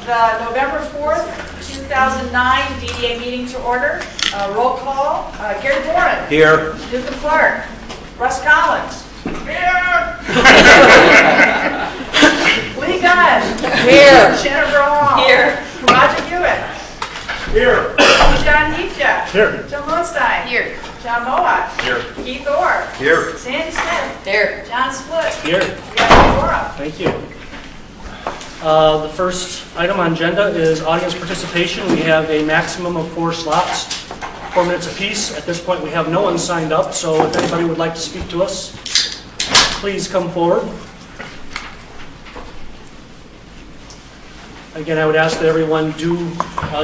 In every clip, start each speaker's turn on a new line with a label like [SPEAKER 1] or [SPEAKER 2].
[SPEAKER 1] the November 4th, 2009 DDA meeting to order. Roll call. Gary Boren.
[SPEAKER 2] Here.
[SPEAKER 1] Duke Clark. Russ Collins. Here. Lee Gunn.
[SPEAKER 3] Here.
[SPEAKER 1] Jennifer Hall.
[SPEAKER 3] Here.
[SPEAKER 1] Roger Hewitt.
[SPEAKER 2] Here.
[SPEAKER 1] John Heapja.
[SPEAKER 2] Here.
[SPEAKER 1] John Lundstein.
[SPEAKER 3] Here.
[SPEAKER 1] John Mohawk.
[SPEAKER 2] Here.
[SPEAKER 1] Keith Orr.
[SPEAKER 2] Here.
[SPEAKER 1] Sandy Smith.
[SPEAKER 3] Here.
[SPEAKER 1] John Split.
[SPEAKER 2] Here.
[SPEAKER 1] Gavin
[SPEAKER 4] Thank you. The first item on agenda is audience participation. We have a maximum of 4 slots, 4 minutes apiece. At this point, we have no one signed up, so if anybody would like to speak to us, please come forward. Again, I would ask that everyone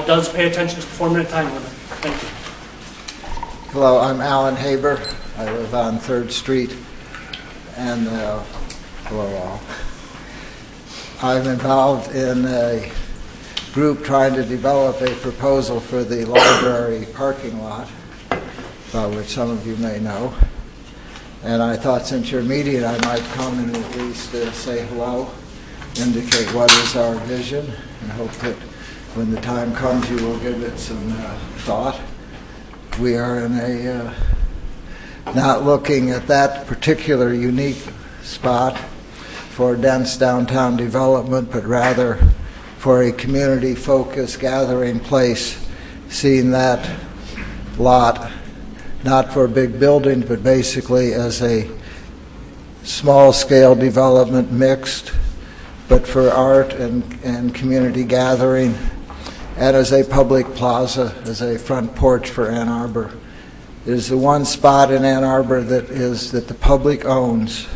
[SPEAKER 4] does pay attention to the 4-minute time limit. Thank you.
[SPEAKER 5] Hello, I'm Alan Haber. I live on 3rd Street, and hello all. I'm involved in a group trying to develop a proposal for the library parking lot, about which some of you may know. And I thought since you're meeting, I might come and at least say hello, indicate what is our vision, and hope that when the time comes you will give it some thought. We are in a not looking at that particular unique spot for dense downtown development, but rather for a community-focused gathering place, seeing that lot not for big buildings, but basically as a small-scale development mixed, but for art and community gathering, and as a public plaza, as a front porch for Ann Arbor. It is the one spot in Ann Arbor that the public owns,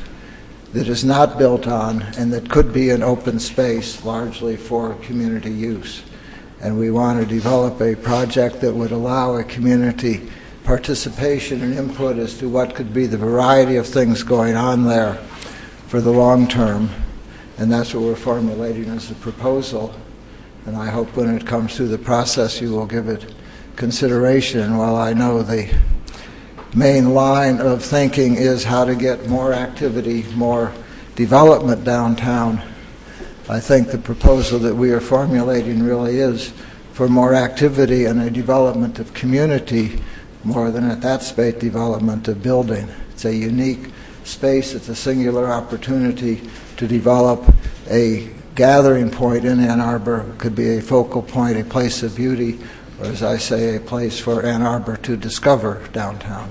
[SPEAKER 5] that is not built on, and that could be an open space largely for community use. And we want to develop a project that would allow a community participation and input as to what could be the variety of things going on there for the long term. And that's what we're formulating as a proposal. And I hope when it comes through the process you will give it consideration. And while I know the main line of thinking is how to get more activity, more development downtown, I think the proposal that we are formulating really is for more activity and a development of community more than at that space development of building. It's a unique space. It's a singular opportunity to develop a gathering point in Ann Arbor. It could be a focal point, a place of beauty, or as I say, a place for Ann Arbor to discover downtown.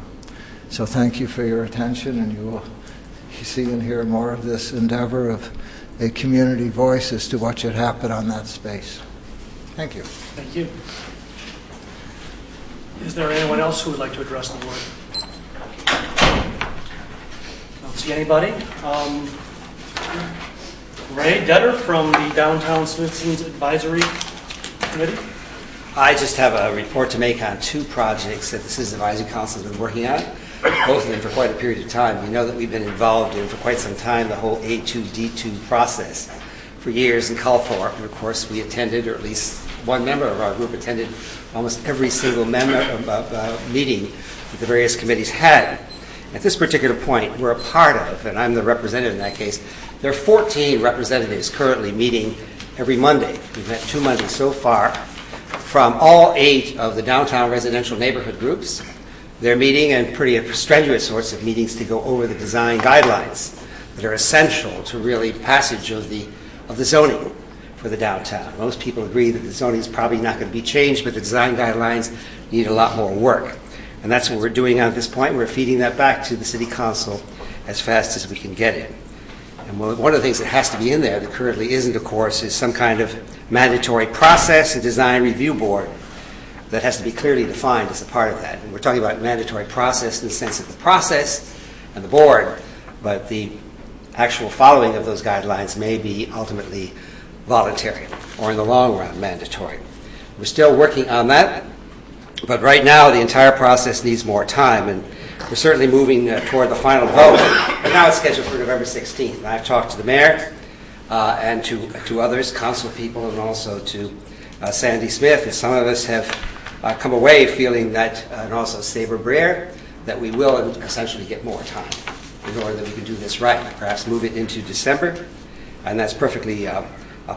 [SPEAKER 5] So thank you for your attention, and you will see and hear more of this endeavor of a community voice as to what should happen on that space. Thank you.
[SPEAKER 4] Thank you. Is there anyone else who would like to address the board? I don't see anybody. Ray Detter from the Downtown Citizens Advisory Committee.
[SPEAKER 2] I just have a report to make on 2 projects that the Citizens Advisory Council has been working on, both of them for quite a period of time. You know that we've been involved in for quite some time the whole A2D2 process for years in called for. And of course, we attended, or at least one member of our group attended almost every single meeting that the various committees had. At this particular point, we're a part of, and I'm the representative in that case, there are 14 representatives currently meeting every Monday. We've met 2 Mondays so far from all 8 of the downtown residential neighborhood groups. They're meeting in pretty strenuous sorts of meetings to go over the design guidelines that are essential to really passage of the zoning for the downtown. Most people agree that the zoning is probably not going to be changed, but the design guidelines need a lot more work. And that's what we're doing at this point. We're feeding that back to the City Council as fast as we can get it. And one of the things that has to be in there that currently isn't, of course, is some kind of mandatory process and design review board that has to be clearly defined as a part of that. And we're talking about mandatory process in the sense of the process and the board, but the actual following of those guidelines may be ultimately voluntary or in the long run mandatory. We're still working on that, but right now the entire process needs more time, and we're certainly moving toward the final vote. But now it's scheduled for November 16th. And I've talked to the mayor and to others, council people, and also to Sandy Smith, and some of us have come away feeling that, and also Sabre Breer, that we will essentially get more time in order that we can do this right, perhaps move it into December, and that's perfectly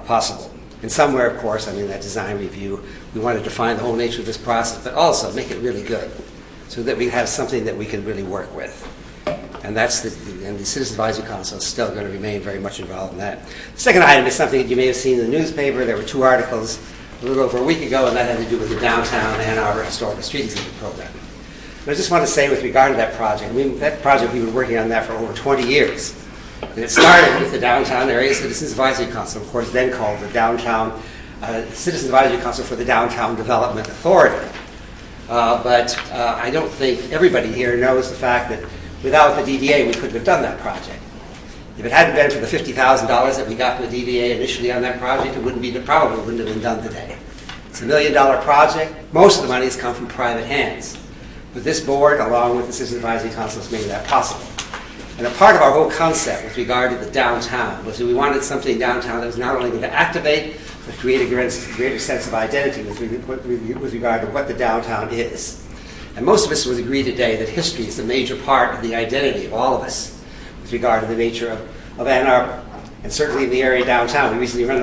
[SPEAKER 2] possible. And somewhere, of course, I mean, that design review, we want to define the whole nature of this process, but also make it really good so that we have something that we can really work with. And that's and the Citizen Advisory Council is still going to remain very much involved in that. The second item is something that you may have seen in the newspaper. There were 2 articles a little over a week ago, and that had to do with the Downtown Ann Arbor Historical Street Exhibit Program. And I just want to say with regard to that project, that project, we've been working on that for over 20 years. And it started with the Downtown Area Citizens Advisory Council, of course, then called the Downtown Citizens Advisory Council for the Downtown Development Authority. But I don't think everybody here knows the fact that without the DDA, we couldn't have done that project. If it hadn't been for the $50,000 that we got from the DDA initially on that project, it probably wouldn't have been done today. It's a $1 million project. Most of the money has come from private hands. But this board, along with the Citizens Advisory Council, has made that possible. And a part of our whole concept with regard to the downtown was that we wanted something downtown that was not only going to activate, but create a greater sense of identity with regard to what the downtown is. And most of us would agree today that history is a major part of the identity of all of us with regard to the nature of Ann Arbor, and certainly in the area downtown. We recently won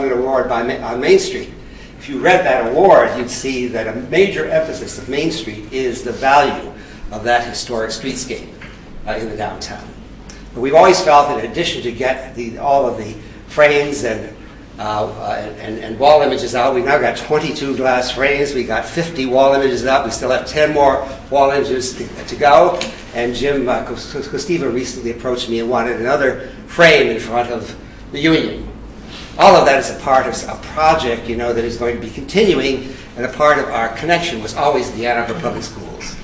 [SPEAKER 2] an award on Main Street. If you read that award, you'd see that a major emphasis of Main Street is the value of that historic streetscape in the downtown. But we've always felt that in addition to get all of the frames and wall images out, we've now got 22 glass frames, we got 50 wall images out, we still have 10 more wall images to go, and Jim Kostiva recently approached me and wanted another frame in front of the Union. All of that is a part of a project, that is going to be continuing, and a part of our connection was always the Ann Arbor Public Schools.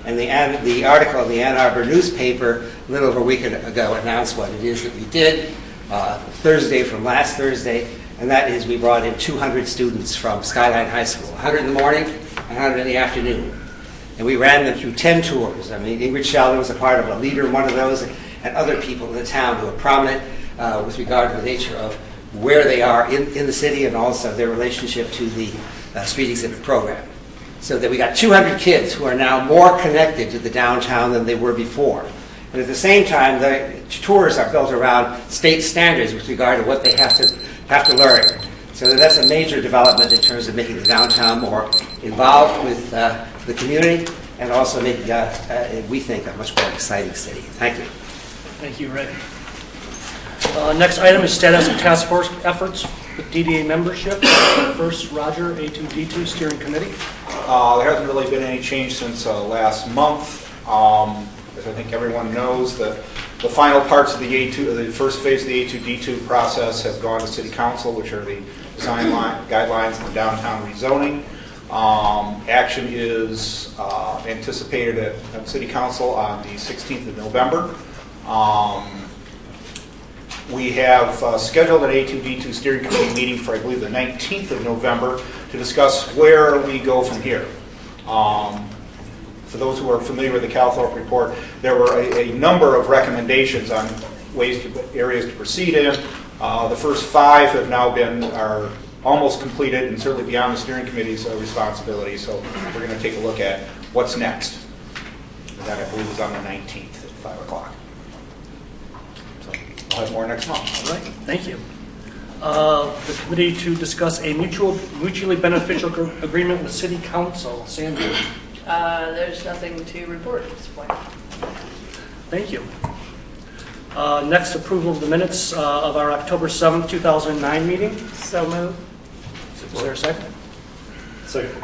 [SPEAKER 2] And the article in the Ann Arbor newspaper a little over a week ago announced what it is that we did from last Thursday, and that is we brought in 200 students from Skyline High School, 100 in the morning and 100 in the afternoon. And we ran them through 10 tours. I mean, Ingrid Sheldon was a part of a leader in one of those, and other people in the town who are prominent with regard to the nature of where they are in the city and also their relationship to the street exhibit program. So that we got 200 kids who are now more connected to the downtown than they were before. And at the same time, the tours are built around state standards with regard to what they have to learn. So that's a major development in terms of making the downtown more involved with the community and also making, we think, a much more exciting city. Thank you.
[SPEAKER 4] Thank you, Rick. Next item is status of task force efforts with DDA membership. First, Roger, A2D2 Steering Committee.
[SPEAKER 3] There hasn't really been any change since last month. As I think everyone knows, the final parts of the first phase of the A2D2 process have gone to City Council, which are the design guidelines and the downtown rezoning. Action is anticipated at City Council on the 16th of November. We have scheduled an A2D2 steering committee meeting for, I believe, the 19th of November to discuss where we go from here. For those who are familiar with the Calthorpe report, there were a number of recommendations on areas to proceed in. The first 5 have now are almost completed and certainly beyond the steering committee's responsibility. So we're going to take a look at what's next. That, I believe, is on the 19th at 5 o'clock. I'll have more next month.
[SPEAKER 4] All right, thank you. The committee to discuss a mutually beneficial agreement with City Council. Sandra.
[SPEAKER 6] There's nothing to report at this point.
[SPEAKER 4] Thank you. Next, approval of the minutes of our October 7th, 2009 meeting.
[SPEAKER 6] So moved.
[SPEAKER 4] Is there a second?
[SPEAKER 7] Second.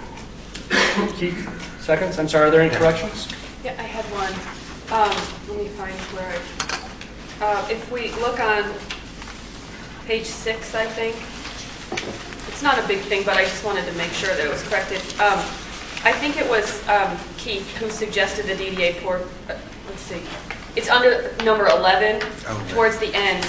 [SPEAKER 4] Keith, seconds. I'm sorry, are there any corrections?
[SPEAKER 6] Yeah, I had one. Let me find where if we look on page 6, I think, it's not a big thing, but I just wanted to make sure that it was corrected. I think it was Keith who suggested the DDA port. Let's see. It's under number 11 towards the end.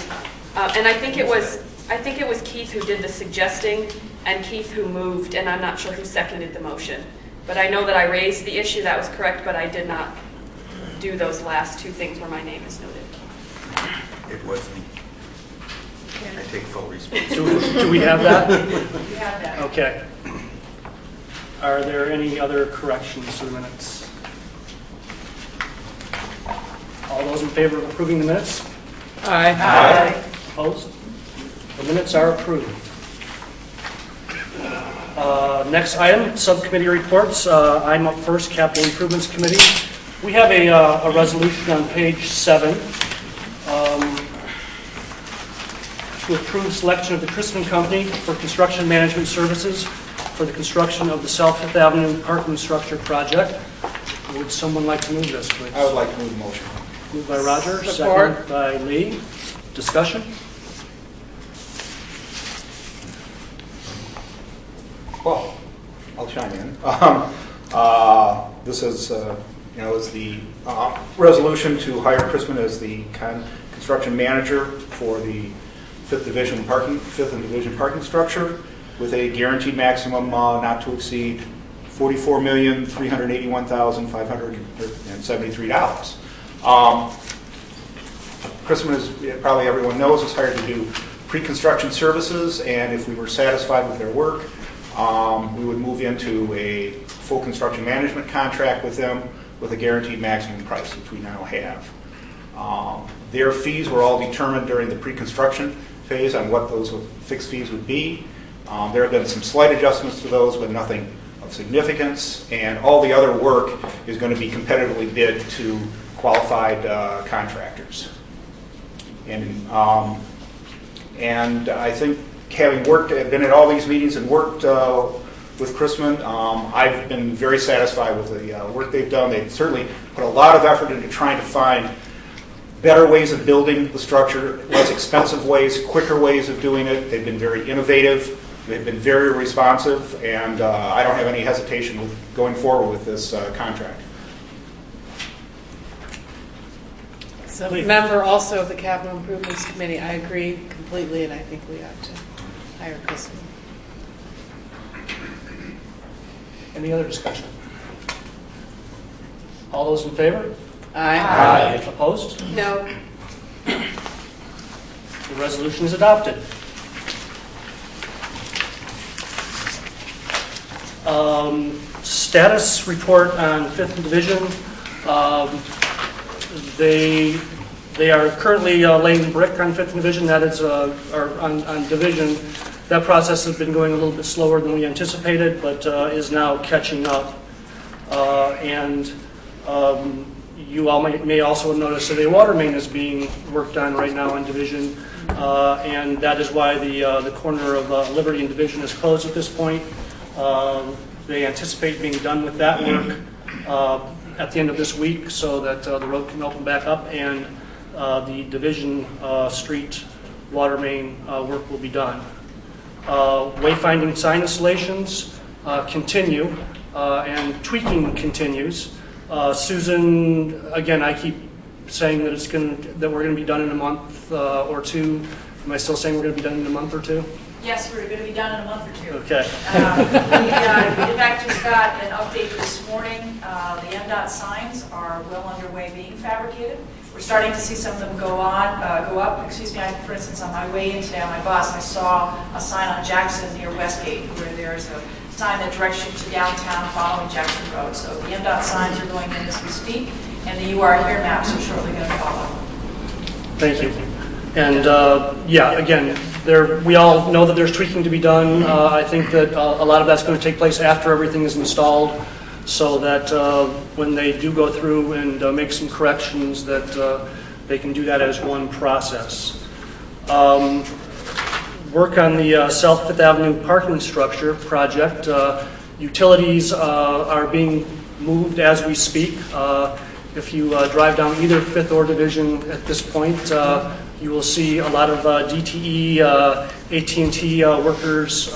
[SPEAKER 6] And I think it was Keith who did the suggesting and Keith who moved, and I'm not sure who seconded the motion. But I know that I raised the issue, that was correct, but I did not do those last 2 things where my name is noted.
[SPEAKER 8] It was me. I take full responsibility.
[SPEAKER 4] Do we have that?
[SPEAKER 6] We have that.
[SPEAKER 4] Okay. Are there any other corrections to the minutes? All those in favor of approving the minutes?
[SPEAKER 6] Aye.
[SPEAKER 4] Opposed? The minutes are approved. Next item, subcommittee reports. I'm up first, Capital Improvements Committee. We have a resolution on page 7 to approve selection of the Chrisman Company for construction management services for the construction of the South Fifth Avenue parking structure project. Would someone like to move this, please?
[SPEAKER 3] I would like to move the motion.
[SPEAKER 4] Moved by Roger,
[SPEAKER 1] Support.
[SPEAKER 4] second by Lee. Discussion?
[SPEAKER 3] Well, I'll chime in. This is, is the resolution to hire Chrisman as the construction manager for the Fifth and Division parking structure with a guaranteed maximum not to exceed $44,381,573. Chrisman, as probably everyone knows, is hired to do pre-construction services, and if we were satisfied with their work, we would move into a full construction management contract with them with a guaranteed maximum price, which we now have. Their fees were all determined during the pre-construction phase on what those fixed fees would be. There have been some slight adjustments to those, but nothing of significance, and all the other work is going to be competitively bid to qualified contractors. And I think having been at all these meetings and worked with Chrisman, I've been very satisfied with the work they've done. They've certainly put a lot of effort into trying to find better ways of building the structure, less expensive ways, quicker ways of doing it. They've been very innovative. They've been very responsive, and I don't have any hesitation with going forward with this contract.
[SPEAKER 7] So, member also of the Capital Improvements Committee, I agree completely, and I think we ought to hire Chrisman.
[SPEAKER 4] Any other discussion? All those in favor?
[SPEAKER 7] Aye.
[SPEAKER 4] Opposed?
[SPEAKER 6] No.
[SPEAKER 4] The resolution is adopted. Status report on 5th Division. They are currently laying brick on 5th Division. That is, on Division. That process has been going a little bit slower than we anticipated, but is now catching up. You all may also notice that a water main is being worked on right now on Division, and that is why the corner of Liberty and Division is closed at this point. They anticipate being done with that work at the end of this week so that the road can open back up and the Division Street water main work will be done. Wayfinding sign installations continue and tweaking continues. Susan, again, I keep saying that we're going to be done in a month or two. Am I still saying we're going to be done in a month or two?
[SPEAKER 1] Yes, we're going to be done in a month or two.
[SPEAKER 4] Okay.
[SPEAKER 1] We in fact just got an update this morning. The MDOT signs are well underway being fabricated. We're starting to see some of them go up. Excuse me, for instance, on my way in today on my bus, I saw a sign on Jackson near Westgate where there's a sign that directs you to downtown following Jackson Road. So the MDOT signs are going in as we speak, and the You Are Here maps are shortly going to follow.
[SPEAKER 4] Thank you. And again, we all know that there's tweaking to be done. I think that a lot of that's going to take place after everything is installed, so that when they do go through and make some corrections, that they can do that as one process. Work on the South Fifth Avenue parking structure project. Utilities are being moved as we speak. If you drive down either 5th or Division at this point, you will see a lot of DTE, AT&T workers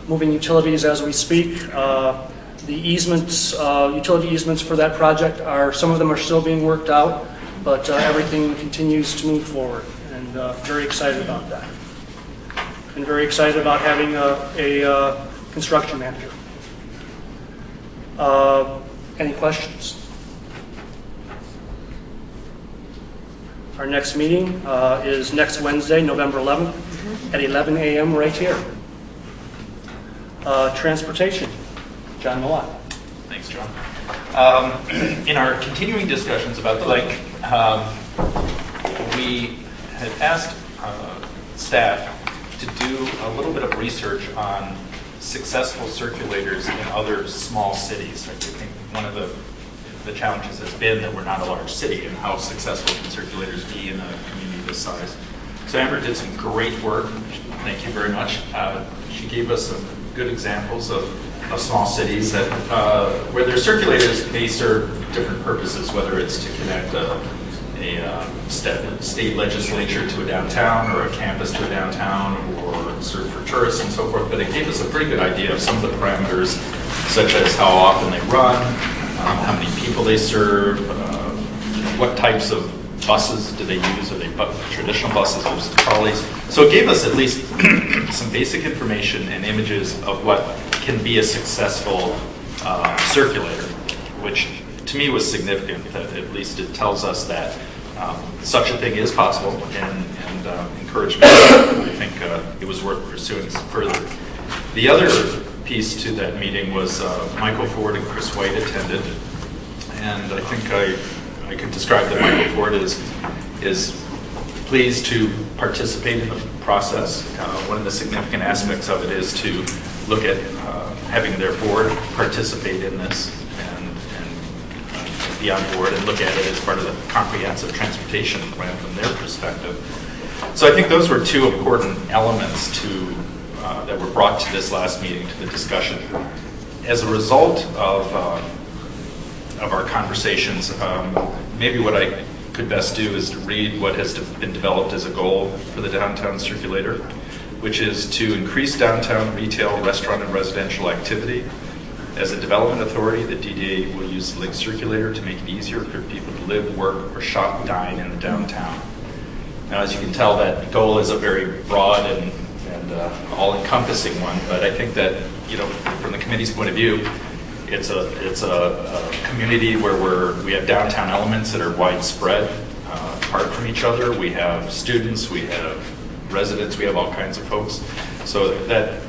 [SPEAKER 4] moving utilities as we speak. The easements, utility easements for that project some of them are still being worked out, but everything continues to move forward, and very excited about that. And very excited about having a construction manager. Any questions? Our next meeting is next Wednesday, November 11th at 11 a.m. right here. Transportation. John Millott.
[SPEAKER 9] Thanks, John. In our continuing discussions about the lake, we had asked staff to do a little bit of research on successful circulators in other small cities. I think one of the challenges has been that we're not a large city, and how successful can circulators be in a community this size. So Amber did some great work. Thank you very much. She gave us some good examples of small cities that where their circulators may serve different purposes, whether it's to connect a state legislature to a downtown, or a campus to a downtown, or serve for tourists and so forth. But it gave us a pretty good idea of some of the parameters, such as how often they run, how many people they serve, what types of buses do they use? Are they traditional buses or trolleys? So it gave us at least some basic information and images of what can be a successful circulator, which to me was significant. That at least it tells us that such a thing is possible, and encouragement. I think it was worth pursuing further. The other piece to that meeting was Michael Ford and Chris White attended, and I think I could describe that Michael Ford is pleased to participate in the process. One of the significant aspects of it is to look at having their board participate in this and be on board and look at it as part of the comprehensive transportation plan from their perspective. So I think those were two important elements that were brought to this last meeting, to the discussion. As a result of our conversations, maybe what I could best do is to read what has been developed as a goal for the downtown circulator, which is to increase downtown retail, restaurant, and residential activity. As a development authority, the DDA will use the Link Circulator to make it easier for people to live, work, or shop, dine in the downtown. Now, as you can tell, that goal is a very broad and all-encompassing one, but I think that, from the committee's point of view, it's a community where we have downtown elements that are widespread, apart from each other. We have students, we have residents, we have all kinds of folks. So that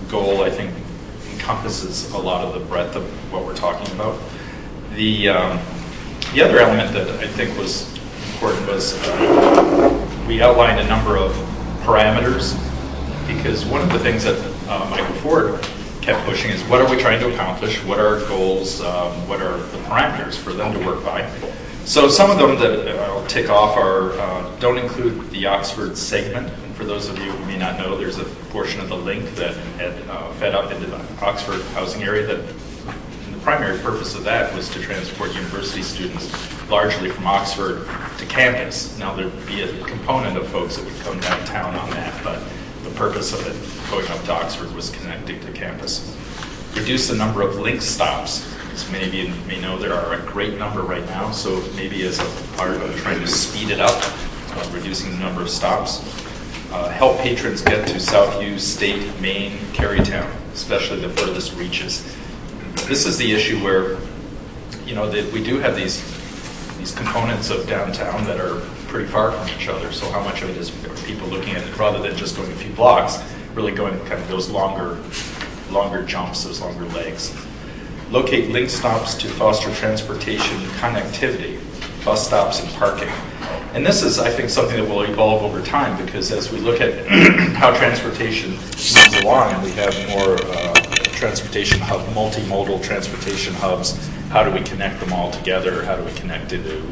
[SPEAKER 9] goal, I think, encompasses a lot of the breadth of what we're talking about. The other element that I think was important was we outlined a number of parameters, because one of the things that Michael Ford kept pushing is, what are we trying to accomplish? What are our goals? What are the parameters for them to work by? So some of them that I'll tick off don't include the Oxford segment. And for those of you who may not know, there's a portion of the link that had fed up into the Oxford housing area that the primary purpose of that was to transport university students largely from Oxford to campus. Now, there'd be a component of folks that would come downtown on that, but the purpose of it going up to Oxford was connecting to campus. Reduce the number of link stops. As many of you may know, there are a great number right now, so maybe as a part of trying to speed it up, reducing the number of stops. Help patrons get to Southview, State, Maine, Carytown, especially the furthest reaches. This is the issue where, that we do have these components of downtown that are pretty far from each other. So how much of it is people looking at it, rather than just going a few blocks, really going kind of those longer jumps, those longer legs. Locate link stops to foster transportation connectivity, bus stops and parking. And this is, I think, something that will evolve over time, because as we look at how transportation moves along and we have more transportation hub, multimodal transportation hubs, how do we connect them all together? How do we connect into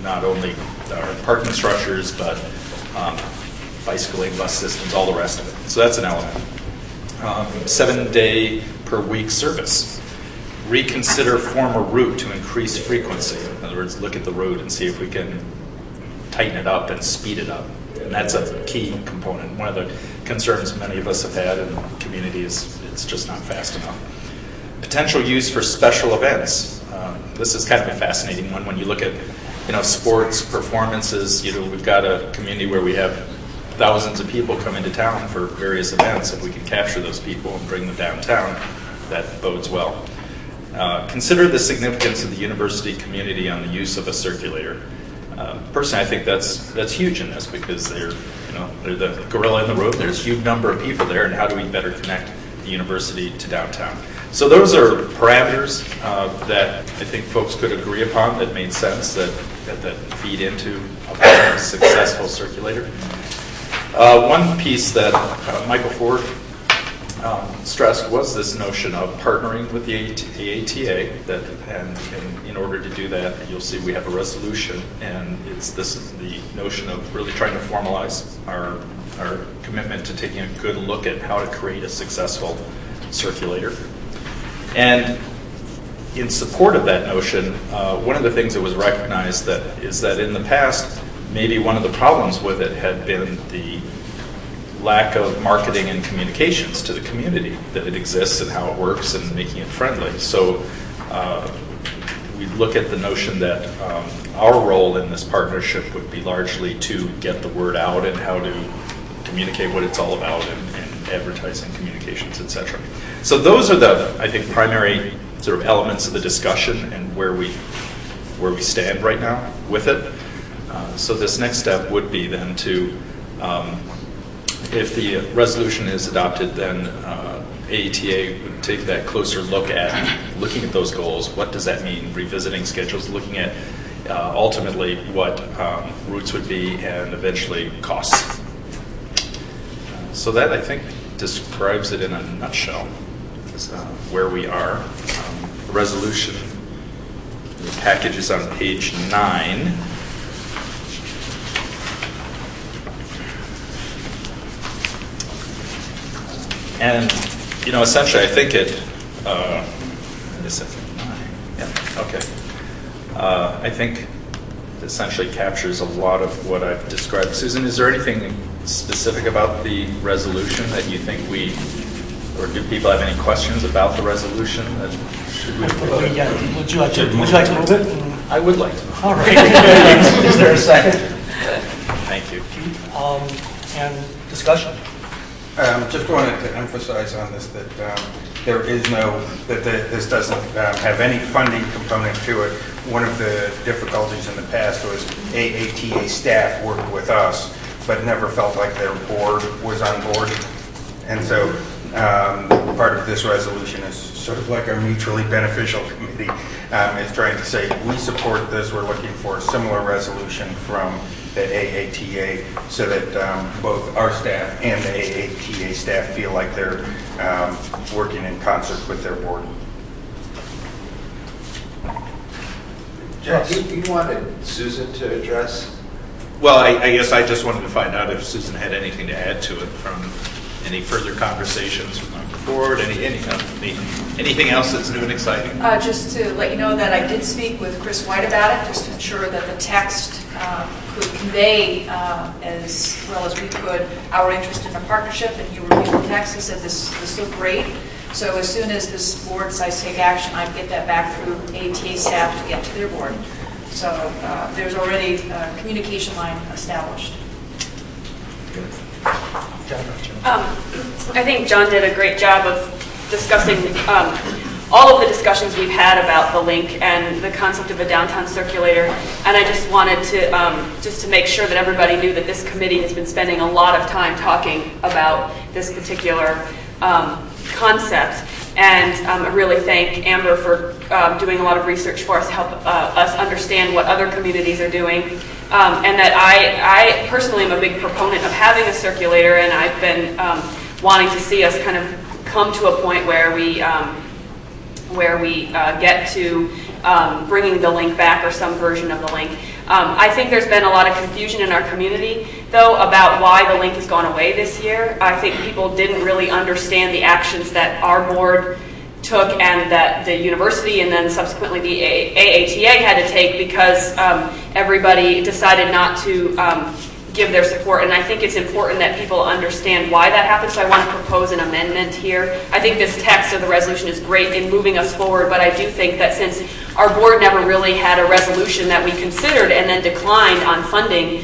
[SPEAKER 9] not only our parking structures, but bicycling, bus systems, all the rest of it? So that's an element. 7-day per week service. Reconsider former route to increase frequency. In other words, look at the route and see if we can tighten it up and speed it up. And that's a key component. One of the concerns many of us have had in the community is it's just not fast enough. Potential use for special events. This is kind of a fascinating one when you look at, sports performances. We've got a community where we have thousands of people come into town for various events. If we can capture those people and bring them downtown, that bodes well. Consider the significance of the university community on the use of a circulator. Personally, I think that's huge in this, because they're the gorilla in the room. There's a huge number of people there, and how do we better connect the university to downtown? So those are parameters that I think folks could agree upon, that made sense, that feed into a successful circulator. One piece that Michael Ford stressed was this notion of partnering with the ATA, and in order to do that, you'll see we have a resolution, and this is the notion of really trying to formalize our commitment to taking a good look at how to create a successful circulator. And in support of that notion, one of the things that was recognized is that in the past, maybe one of the problems with it had been the lack of marketing and communications to the community, that it exists and how it works and making it friendly. So we look at the notion that our role in this partnership would be largely to get the word out and how to communicate what it's all about and advertising, communications, etc. So those are the, I think, primary sort of elements of the discussion and where we stand right now with it. So this next step would be then to, if the resolution is adopted, then AETA would take that closer look at looking at those goals. What does that mean? Revisiting schedules, looking at ultimately what routes would be, and eventually costs. So that, I think, describes it in a nutshell, is where we are. The resolution, the package is on page 9. And, you know, essentially, I think it, is it 9? Yeah, okay. I think it essentially captures a lot of what I've described. Susan, is there anything specific about the resolution that you think or do people have any questions about the resolution? That should we
[SPEAKER 4] Would you like to move it?
[SPEAKER 9] I would like to.
[SPEAKER 4] All right. Is there a second?
[SPEAKER 9] Thank you.
[SPEAKER 4] And discussion?
[SPEAKER 8] Just wanted to emphasize on this that this doesn't have any funding component to it. One of the difficulties in the past was AATA staff worked with us, but never felt like their board was on board. And so part of this resolution is sort of like our mutually beneficial committee is trying to say, we support this, we're looking for a similar resolution from the AATA so that both our staff and the AATA staff feel like they're working in concert with their board.
[SPEAKER 10] Jack, you wanted Susan to address?
[SPEAKER 9] Well, I guess I just wanted to find out if Susan had anything to add to it from any further conversations with the board, anything else that's new and exciting?
[SPEAKER 1] Just to let you know that I did speak with Chris White about it, just to ensure that the text could convey as well as we could our interest in the partnership, and he reviewed the text. He said this looked great. So as soon as this board decides to take action, I get that back through ATA staff to get to their board. So there's already a communication line established.
[SPEAKER 6] I think John did a great job of discussing all of the discussions we've had about the link and the concept of a downtown circulator. And I just wanted to just to make sure that everybody knew that this committee has been spending a lot of time talking about this particular concept. And I really thank Amber for doing a lot of research for us to help us understand what other communities are doing. And that I personally am a big proponent of having a circulator, and I've been wanting to see us kind of come to a point where we get to bringing the link back or some version of the link. I think there's been a lot of confusion in our community, though, about why the link has gone away this year. I think people didn't really understand the actions that our board took and that the university and then subsequently the AATA had to take because everybody decided not to give their support. And I think it's important that people understand why that happened, so I want to propose an amendment here. I think this text of the resolution is great in moving us forward, but I do think that since our board never really had a resolution that we considered and then declined on funding,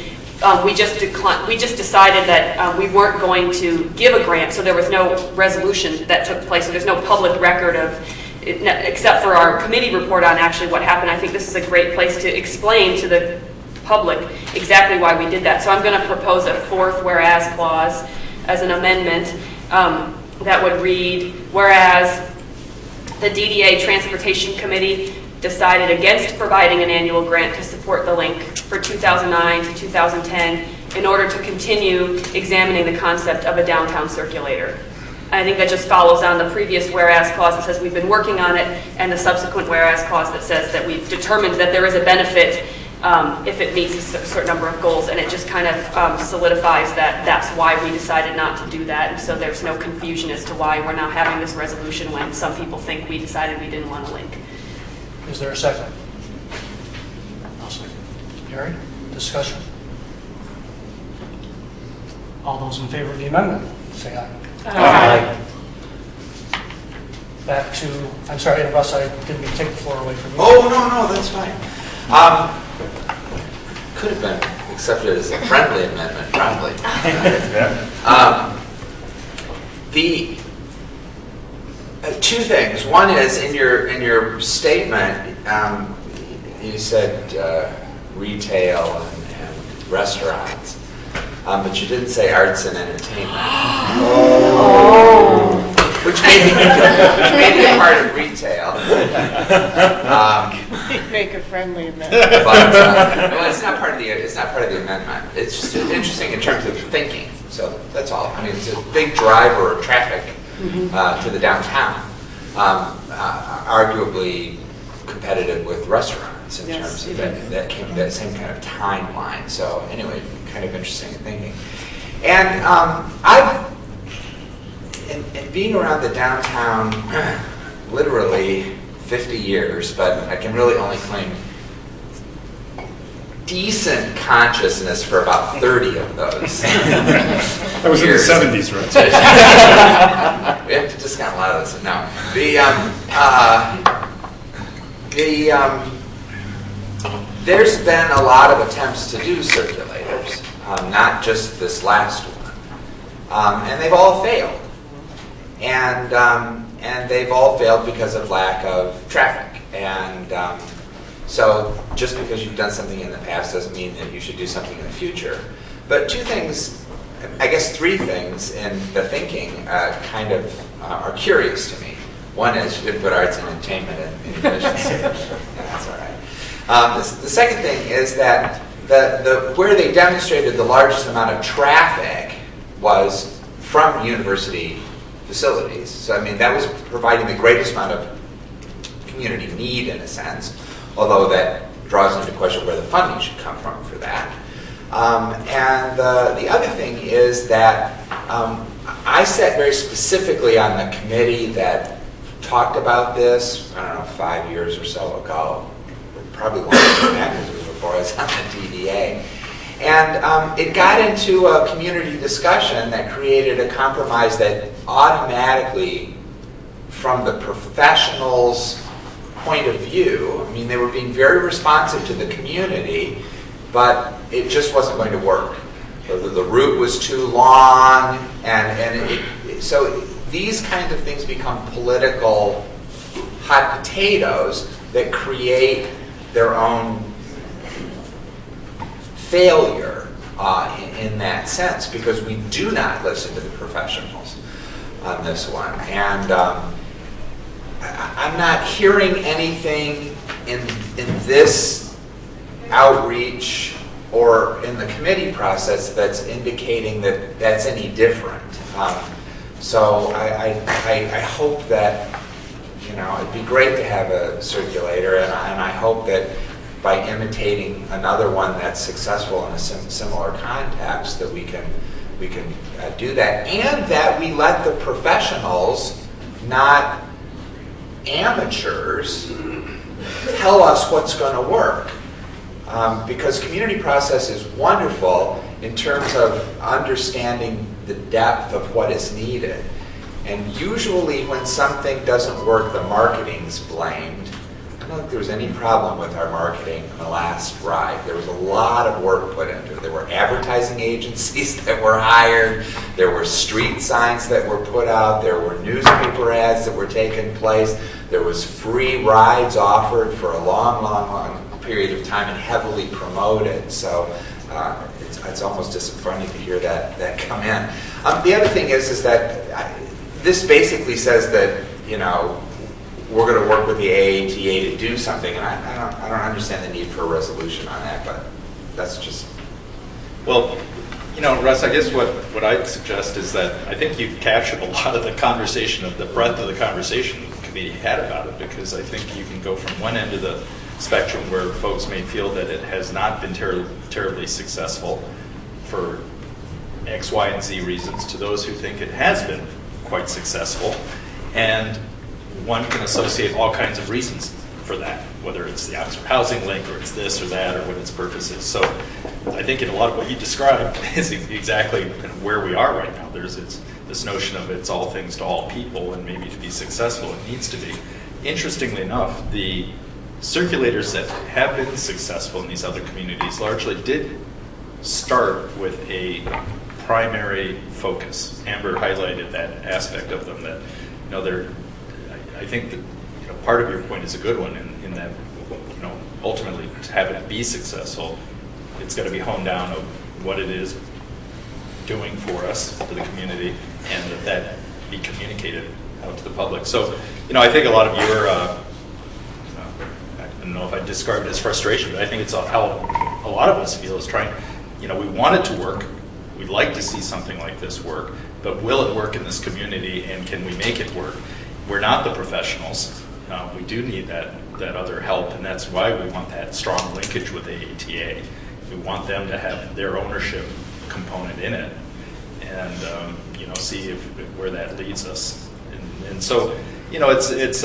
[SPEAKER 6] we just decided that we weren't going to give a grant, so there was no resolution that took place. So there's no public record of it, except for our committee report on actually what happened. I think this is a great place to explain to the public exactly why we did that. So I'm going to propose a fourth whereas clause as an amendment that would read, whereas the DDA Transportation Committee decided against providing an annual grant to support the link for 2009 to 2010 in order to continue examining the concept of a downtown circulator. I think that just follows on the previous whereas clause that says we've been working on it, and the subsequent whereas clause that says that we've determined that there is a benefit if it meets a certain number of goals, and it just kind of solidifies that that's why we decided not to do that, and so there's no confusion as to why we're now having this resolution when some people think we decided we didn't want to link.
[SPEAKER 4] Is there a second? I'll second. Harry, discussion? All those in favor of the amendment, say aye.
[SPEAKER 6] Aye.
[SPEAKER 4] Back to, I'm sorry, Russ, I didn't mean to take the floor away from you.
[SPEAKER 10] Oh, no, that's fine. Could have been accepted as a friendly amendment, probably. The two things. One is in your statement, you said retail and restaurants, but you didn't say arts and entertainment.
[SPEAKER 6] Oh.
[SPEAKER 10] Which may be a part of retail.
[SPEAKER 7] Make a friendly amendment.
[SPEAKER 10] But well, it's not part of the amendment. It's just interesting in terms of thinking. So that's all. I mean, it's a big driver of traffic to the downtown. Arguably competitive with restaurants in terms of that same kind of timeline. So anyway, kind of interesting thinking. And I've and being around the downtown literally 50 years, but I can really only claim decent consciousness for about 30 of those.
[SPEAKER 8] That was
[SPEAKER 10] years.
[SPEAKER 8] in the 70s, right?
[SPEAKER 10] We have to discount a lot of this. No. There's been a lot of attempts to do circulators, not just this last one. And they've all failed. And they've all failed because of lack of traffic. And so just because you've done something in the past doesn't mean that you should do something in the future. But two things, I guess three things in the thinking kind of are curious to me. One is you didn't put arts and entertainment in the mission statement. That's all right. The second thing is that where they demonstrated the largest amount of traffic was from university facilities. So, I mean, that was providing the greatest amount of community need, in a sense, although that draws into question where the funding should come from for that. And the other thing is that I sat very specifically on the committee that talked about this, I don't know, 5 years or so ago, probably longer than that because it was before I was on the DDA. And it got into a community discussion that created a compromise that automatically, from the professionals' point of view, I mean, they were being very responsive to the community, but it just wasn't going to work. The route was too long, so these kinds of things become political hot potatoes that create their own failure in that sense, because we do not listen to the professionals on this one. And I'm not hearing anything in this outreach or in the committee process that's indicating that that's any different. So I hope that, you know, it'd be great to have a circulator, and I hope that by imitating another one that's successful in a similar context, that we can do that, and that we let the professionals, not amateurs, tell us what's going to work. Because community process is wonderful in terms of understanding the depth of what is needed. And usually when something doesn't work, the marketing's blamed. I don't think there was any problem with our marketing in the last ride. There was a lot of work put into it. There were advertising agencies that were hired. There were street signs that were put out. There were newspaper ads that were taking place. There was free rides offered for a long period of time and heavily promoted. So it's almost disappointing to hear that come in. The other thing is that this basically says that, you know, we're going to work with the AATA to do something, and I don't understand the need for a resolution on that, but that's just...
[SPEAKER 9] Well, Russ, I guess what I'd suggest is that I think you've captured a lot of the conversation, of the breadth of the conversation the committee had about it, because I think you can go from one end of the spectrum where folks may feel that it has not been terribly successful for X, Y, and Z reasons, to those who think it has been quite successful. And one can associate all kinds of reasons for that, whether it's the Oxford Housing Link, or it's this or that, or what its purpose is. So I think in a lot of what you described is exactly kind of where we are right now. There's this notion of it's all things to all people, and maybe to be successful it needs to be. Interestingly enough, the circulators that have been successful in these other communities largely did start with a primary focus. Amber highlighted that aspect of them, that I think that part of your point is a good one in that ultimately to have it be successful, it's got to be honed down of what it is doing for us, for the community, and that be communicated out to the public. So I think a lot of your I don't know if I describe it as frustration, but I think it's how a lot of us feel is trying. We want it to work. We'd like to see something like this work, but will it work in this community, and can we make it work? We're not the professionals. We do need that other help, and that's why we want that strong linkage with AATA. We want them to have their ownership component in it, and see where that leads us. And so, it's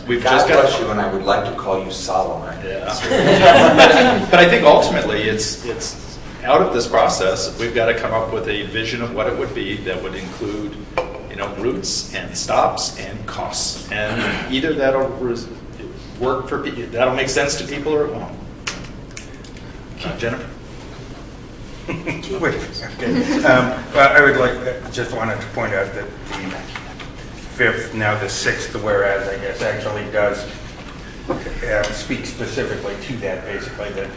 [SPEAKER 9] we've
[SPEAKER 10] God
[SPEAKER 9] just got.
[SPEAKER 10] bless you, and I would like to call you Solomon.
[SPEAKER 9] Yeah. but I think ultimately it's out of this process, we've got to come up with a vision of what it would be that would include, routes and stops and costs, and either that'll work for people, that'll make sense to people, or it won't. Jennifer.
[SPEAKER 8] Wait, okay. Well, I would just wanted to point out that the fifth, now the sixth whereas, I guess, actually does speak specifically to that, basically, that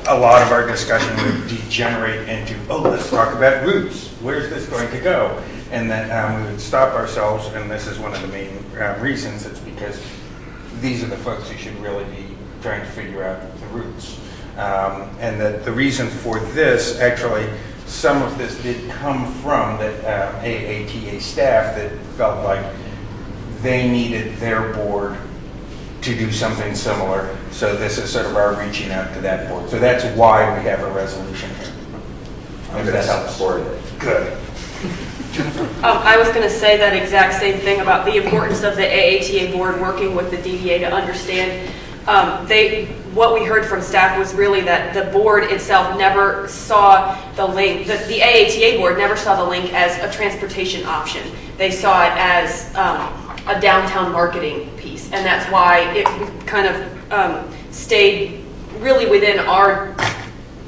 [SPEAKER 8] a lot of our discussion would degenerate into, let's talk about routes. Where's this going to go? And then we would stop ourselves, and this is one of the main reasons. It's because these are the folks who should really be trying to figure out the routes. And that the reason for this, actually, some of this did come from the AATA staff that felt like they needed their board to do something similar. So this is sort of our reaching out to that board. So that's why we have a resolution here.
[SPEAKER 10] I'm going to support it.
[SPEAKER 8] Good.
[SPEAKER 6] I was going to say that exact same thing about the importance of the AATA board working with the DDA to understand. What we heard from staff was really that the board itself never saw the link, the AATA board never saw the link as a transportation option. They saw it as a downtown marketing piece, and that's why it kind of stayed really within our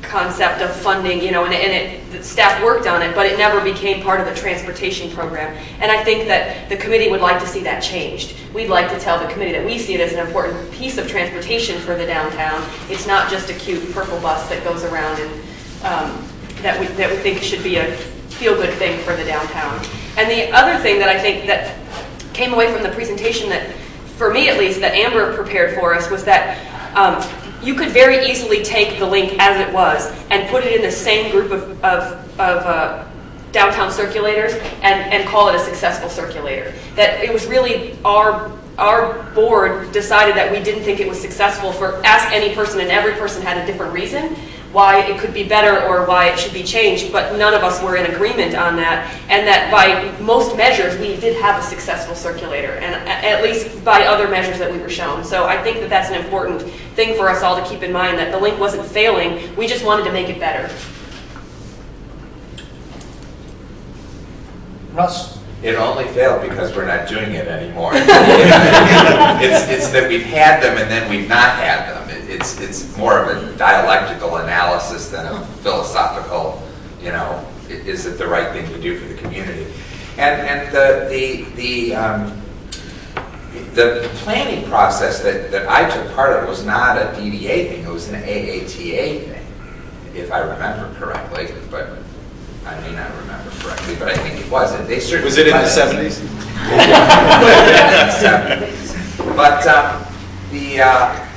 [SPEAKER 6] concept of funding, the staff worked on it, but it never became part of the transportation program. And I think that the committee would like to see that changed. We'd like to tell the committee that we see it as an important piece of transportation for the downtown. It's not just a cute purple bus that goes around and that we think should be a feel-good thing for the downtown. And the other thing that I think that came away from the presentation that, for me at least, that Amber prepared for us was that you could very easily take the link as it was and put it in the same group of downtown circulators and call it a successful circulator. That it was really our board decided that we didn't think it was successful for ask any person, and every person had a different reason why it could be better or why it should be changed, but none of us were in agreement on that, and that by most measures we did have a successful circulator, and at least by other measures that we were shown. So I think that that's an important thing for us all to keep in mind, that the link wasn't failing, we just wanted to make it better.
[SPEAKER 4] Russ?
[SPEAKER 10] It only failed because we're not doing it anymore. It's that we've had them and then we've not had them. It's more of a dialectical analysis than a philosophical, is it the right thing to do for the community? And the planning process that I took part of was not a DDA thing, it was an AATA thing, if I remember correctly, but I may not remember correctly, but I think it was. They certainly
[SPEAKER 9] was it in the 70s?
[SPEAKER 10] But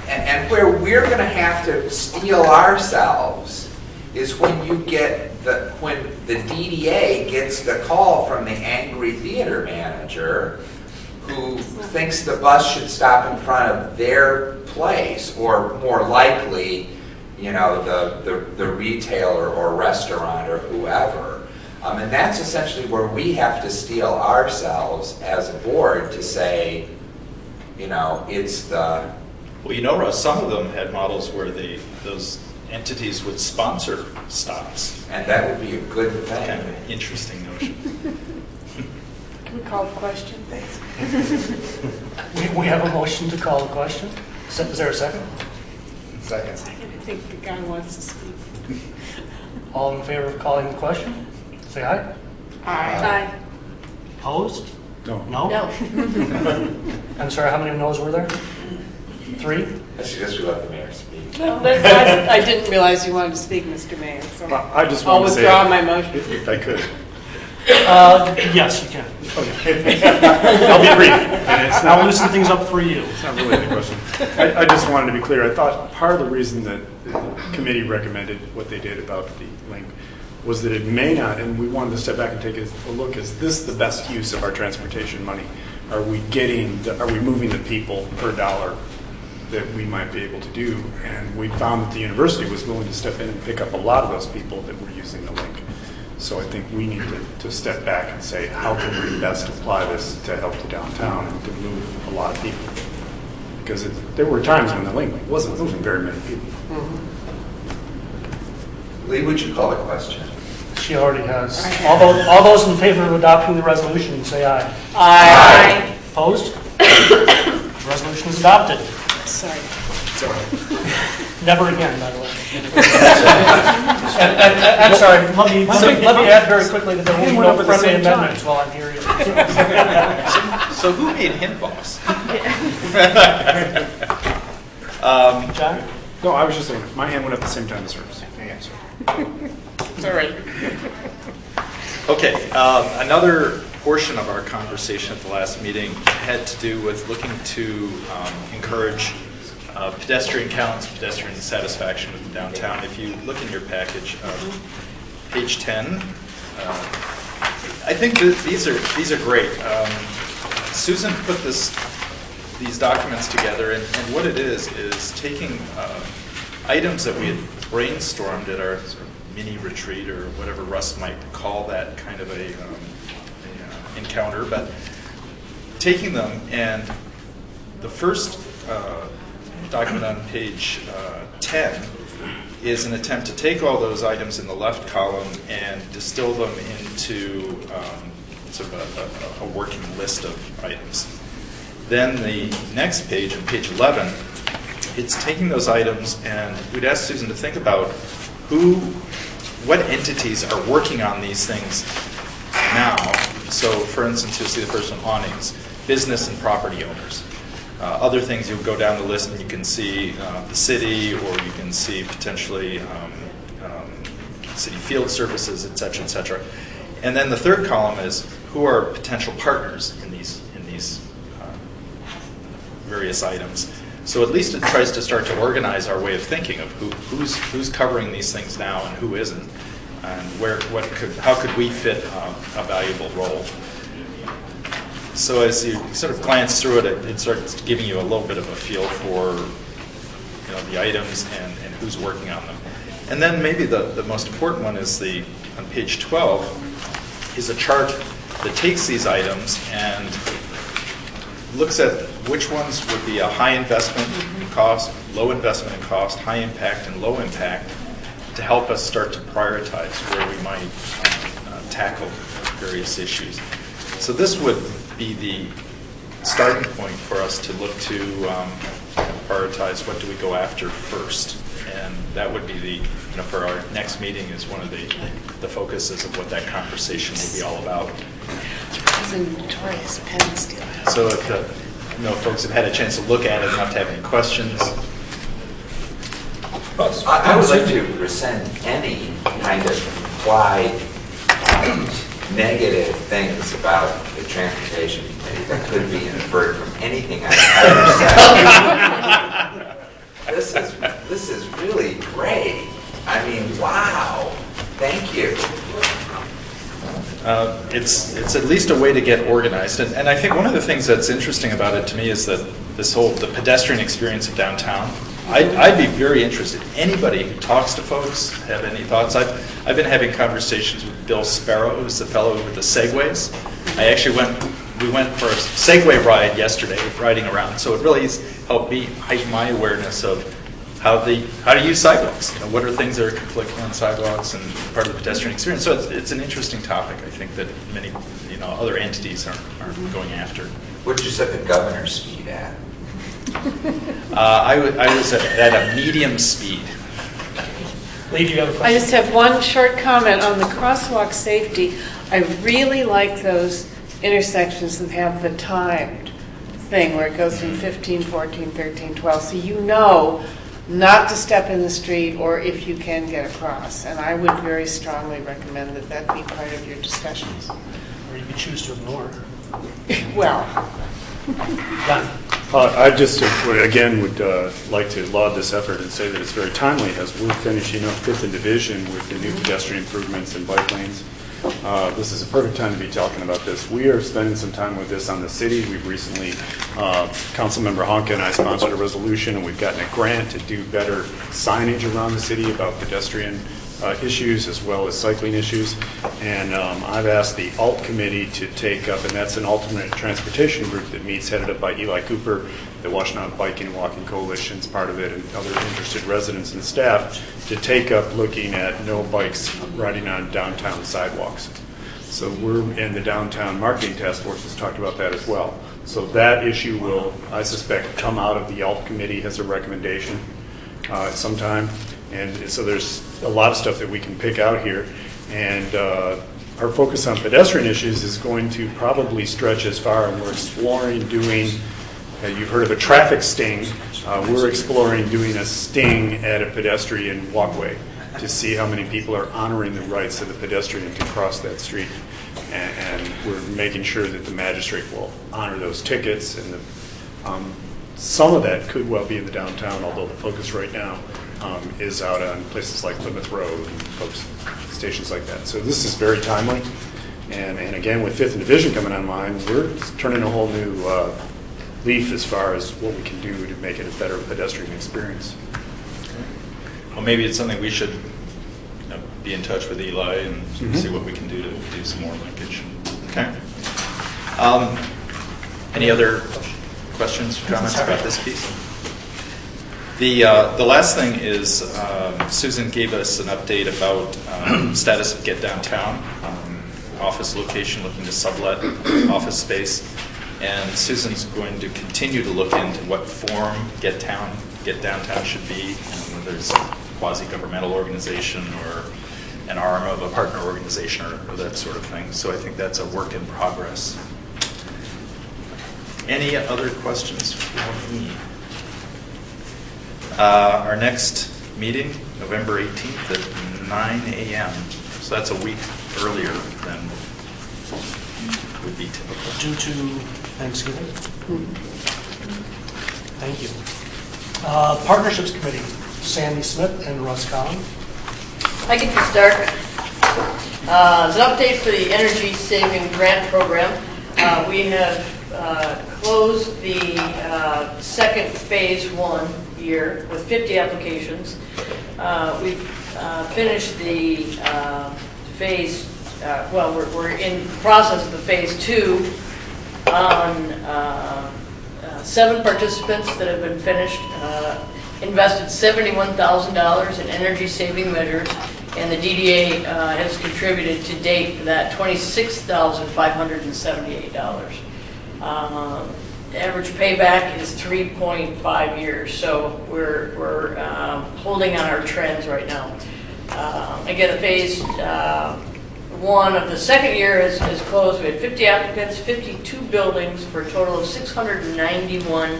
[SPEAKER 10] and where we're going to have to steel ourselves is when you get when the DDA gets the call from the angry theater manager who thinks the bus should stop in front of their place, or more likely, the retailer or restaurant or whoever. And that's essentially where we have to steel ourselves as a board to say, it's the...
[SPEAKER 9] Well, Russ, some of them had models where those entities would sponsor stops.
[SPEAKER 10] And that would be a good thing.
[SPEAKER 9] Kind of an interesting notion.
[SPEAKER 7] Can we call the question, please?
[SPEAKER 4] We have a motion to call the question. Is there a second?
[SPEAKER 3] Second.
[SPEAKER 7] I think the guy wants to speak.
[SPEAKER 4] All in favor of calling the question? Say aye.
[SPEAKER 6] Aye.
[SPEAKER 4] Opposed?
[SPEAKER 3] No.
[SPEAKER 4] No?
[SPEAKER 7] No.
[SPEAKER 4] I'm sorry, how many no's were there? 3?
[SPEAKER 10] I suggest we let the mayor speak.
[SPEAKER 7] I didn't realize you wanted to speak, Mr. Mayor, so
[SPEAKER 11] I just
[SPEAKER 7] I'll
[SPEAKER 11] want to say,
[SPEAKER 7] withdraw my motion.
[SPEAKER 11] if I could.
[SPEAKER 4] Yes, you can. I'll be brief.
[SPEAKER 11] And it's
[SPEAKER 4] I'll
[SPEAKER 11] not,
[SPEAKER 4] loosen things up for you.
[SPEAKER 11] it's not really the question. I just wanted to be clear. I thought part of the reason that the committee recommended what they did about the link was that it may not, and we wanted to step back and take a look, is this the best use of our transportation money? Are we moving the people per dollar that we might be able to do? And we found that the university was willing to step in and pick up a lot of those people that were using the link. So I think we need to step back and say, how can we best apply this to help the downtown and to move a lot of people? Because there were times when the link wasn't moving very many people.
[SPEAKER 10] Lee, would you call the question?
[SPEAKER 4] She already has. All those in favor of adopting the resolution, say aye.
[SPEAKER 7] Aye.
[SPEAKER 4] Opposed? The resolution is adopted.
[SPEAKER 7] Sorry.
[SPEAKER 4] Never again, by the way. I'm sorry, let me add very quickly that there will be
[SPEAKER 11] Went up
[SPEAKER 4] no
[SPEAKER 11] at the
[SPEAKER 4] friendly
[SPEAKER 11] same time.
[SPEAKER 4] amendments while I'm here.
[SPEAKER 9] So who made him boss?
[SPEAKER 4] John?
[SPEAKER 11] No, I was just saying, my hand went up at the same time as hers.
[SPEAKER 7] Sorry.
[SPEAKER 9] Okay, another portion of our conversation at the last meeting had to do with looking to encourage pedestrian counts, pedestrian satisfaction with the downtown. If you look in your package, page 10, I think that these are great. Susan put these documents together, and what it is taking items that we had brainstormed at our sort of mini retreat, or whatever Russ might call that kind of a encounter, but taking them, and the first document on page 10 is an attempt to take all those items in the left column and distill them into sort of a working list of items. Then the next page, on page 11, it's taking those items, and we'd ask Susan to think about what entities are working on these things now. So, for instance, you'll see the first one, awnings, business and property owners. Other things, you'll go down the list and you can see the city, or you can see potentially city field services, et cetera, et cetera. And then the third column is who are potential partners in these various items. So at least it tries to start to organize our way of thinking of who's covering these things now and who isn't, and how could we fit a valuable role. So as you sort of glance through it, it starts giving you a little bit of a feel for the items and who's working on them. And then maybe the most important one is on page 12 is a chart that takes these items and looks at which ones would be a high investment in cost, low investment in cost, high impact and low impact, to help us start to prioritize where we might tackle various issues. So this would be the starting point for us to look to prioritize what do we go after first. And that would be for our next meeting is one of the focuses of what that conversation will be all about.
[SPEAKER 7] He's a notorious pen stealer.
[SPEAKER 9] So if folks have had a chance to look at it enough to have any questions.
[SPEAKER 10] I would like to rescind any kind of implied negative things about the transportation committee that could be inferred from anything I've ever said. This is really great. I mean, wow. Thank you.
[SPEAKER 9] It's at least a way to get organized. And I think one of the things that's interesting about it to me is that the pedestrian experience of downtown. I'd be very interested. Anybody who talks to folks have any thoughts? I've been having conversations with Bill Sparrow, who's the fellow with the Segways. We went for a Segway ride yesterday, riding around. So it really has helped me heighten my awareness of how to use sidewalks. What are things that are conflicting on sidewalks and part of the pedestrian experience? So it's an interesting topic. I think that many other entities aren't going after.
[SPEAKER 10] What did you set the governor's speed at?
[SPEAKER 9] I was at a medium speed.
[SPEAKER 4] Lee, do you have a question?
[SPEAKER 7] I just have one short comment on the crosswalk safety. I really like those intersections that have the timed thing where it goes from 15, 14, 13, 12. So you know not to step in the street or if you can get across. And I would very strongly recommend that be part of your discussions.
[SPEAKER 4] Or you could choose to ignore.
[SPEAKER 7] Well,
[SPEAKER 4] Done.
[SPEAKER 11] I just, again, would like to laud this effort and say that it's very timely as we're finishing up 5th and Division with the new pedestrian improvements and bike lanes. This is a perfect time to be talking about this. We are spending some time with this on the city. We've recently, Councilmember Honka and I sponsored a resolution, and we've gotten a grant to do better signage around the city about pedestrian issues as well as cycling issues. And I've asked the ALT committee to take up, and that's an alternate transportation group that meets, headed up by Eli Cooper, the Washtenaw Biking and Walking Coalition's part of it, and other interested residents and staff, to take up looking at no bikes riding on downtown sidewalks. So and the downtown marketing task force has talked about that as well. So that issue will, I suspect, come out of the ALT committee as a recommendation sometime. And so there's a lot of stuff that we can pick out here. And our focus on pedestrian issues is going to probably stretch as far, and we're exploring doing, you've heard of a traffic sting, we're exploring doing a sting at a pedestrian walkway to see how many people are honoring the rights of the pedestrian to cross that street. And we're making sure that the magistrate will honor those tickets. And some of that could well be in the downtown, although the focus right now is out on places like Plymouth Road and stations like that. So this is very timely. And again, with 5th and Division coming online, we're turning a whole new leaf as far as what we can do to make it a better pedestrian experience.
[SPEAKER 9] Well, maybe it's something we should be in touch with Eli and see what we can do to do some more linkage. Okay. Any other questions, comments about this piece? The last thing is Susan gave us an update about status of Get Downtown, office location, looking to sublet office space. And Susan's going to continue to look into what form Get Downtown should be, and whether it's a quasi-governmental organization or an arm of a partner organization or that sort of thing. So I think that's a work in progress. Any other questions for me? Our next meeting, November 18th at 9 a.m. So that's a week earlier than would be typical.
[SPEAKER 4] Due to Thanksgiving. Thank you. Partnerships Committee, Sandy Smith and Russ Collin.
[SPEAKER 12] I get to start. As an update for the Energy Saving Grant Program, we have closed the second phase 1 year with 50 applications. We've finished the phase, we're in the process of the phase 2 on 7 participants that have been finished, invested $71,000 in energy saving measures, and the DDA has contributed to date for that $26,578. The average payback is 3.5 years, so we're holding on our trends right now. Again, the phase 1 of the second year is closed. We had 50 applicants, 52 buildings for a total of 691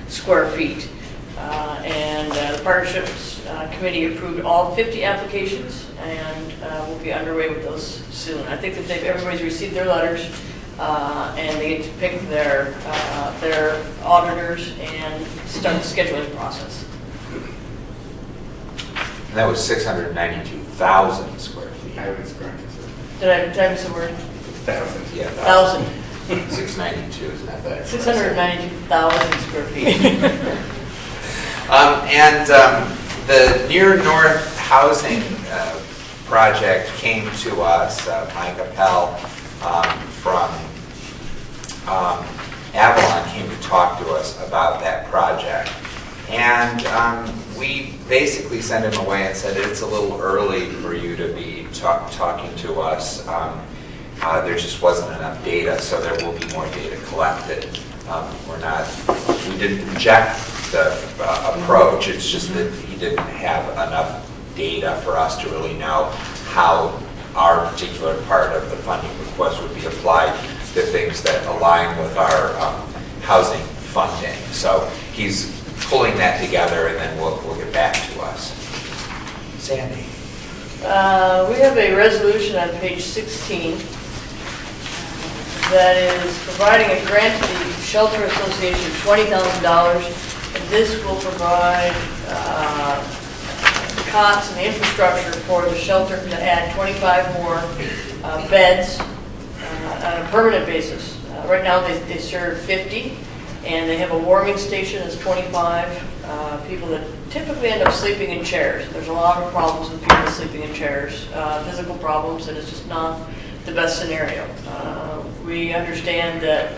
[SPEAKER 12] square feet. And the Partnerships Committee approved all 50 applications, and we'll be underway with those soon. I think that everybody's received their letters, and they get to pick their auditors and start the scheduling process.
[SPEAKER 10] And that was 692,000 square feet.
[SPEAKER 8] I was going to say
[SPEAKER 12] Did I miss a word?
[SPEAKER 8] 1,000.
[SPEAKER 10] Yeah,
[SPEAKER 12] 1,000.
[SPEAKER 10] 692, isn't that better?
[SPEAKER 12] 692,000 square feet.
[SPEAKER 10] The Near North Housing project came to us, Mike Appel from Avalon came to talk to us about that project. And we basically sent him away and said, it's a little early for you to be talking to us. There just wasn't enough data, so there will be more data collected. We didn't reject the approach, it's just that he didn't have enough data for us to really know how our particular part of the funding request would be applied to things that align with our housing funding. So he's pulling that together, and then we'll get back to us. Sandy.
[SPEAKER 12] We have a resolution on page 16 that is providing a grant to the Shelter Association of $20,000. And this will provide cots and infrastructure for the shelter to add 25 more beds on a permanent basis. Right now they serve 50, and they have a warming station that's 25 people that typically end up sleeping in chairs. There's a lot of problems with people sleeping in chairs, physical problems, and it's just not the best scenario. We understand that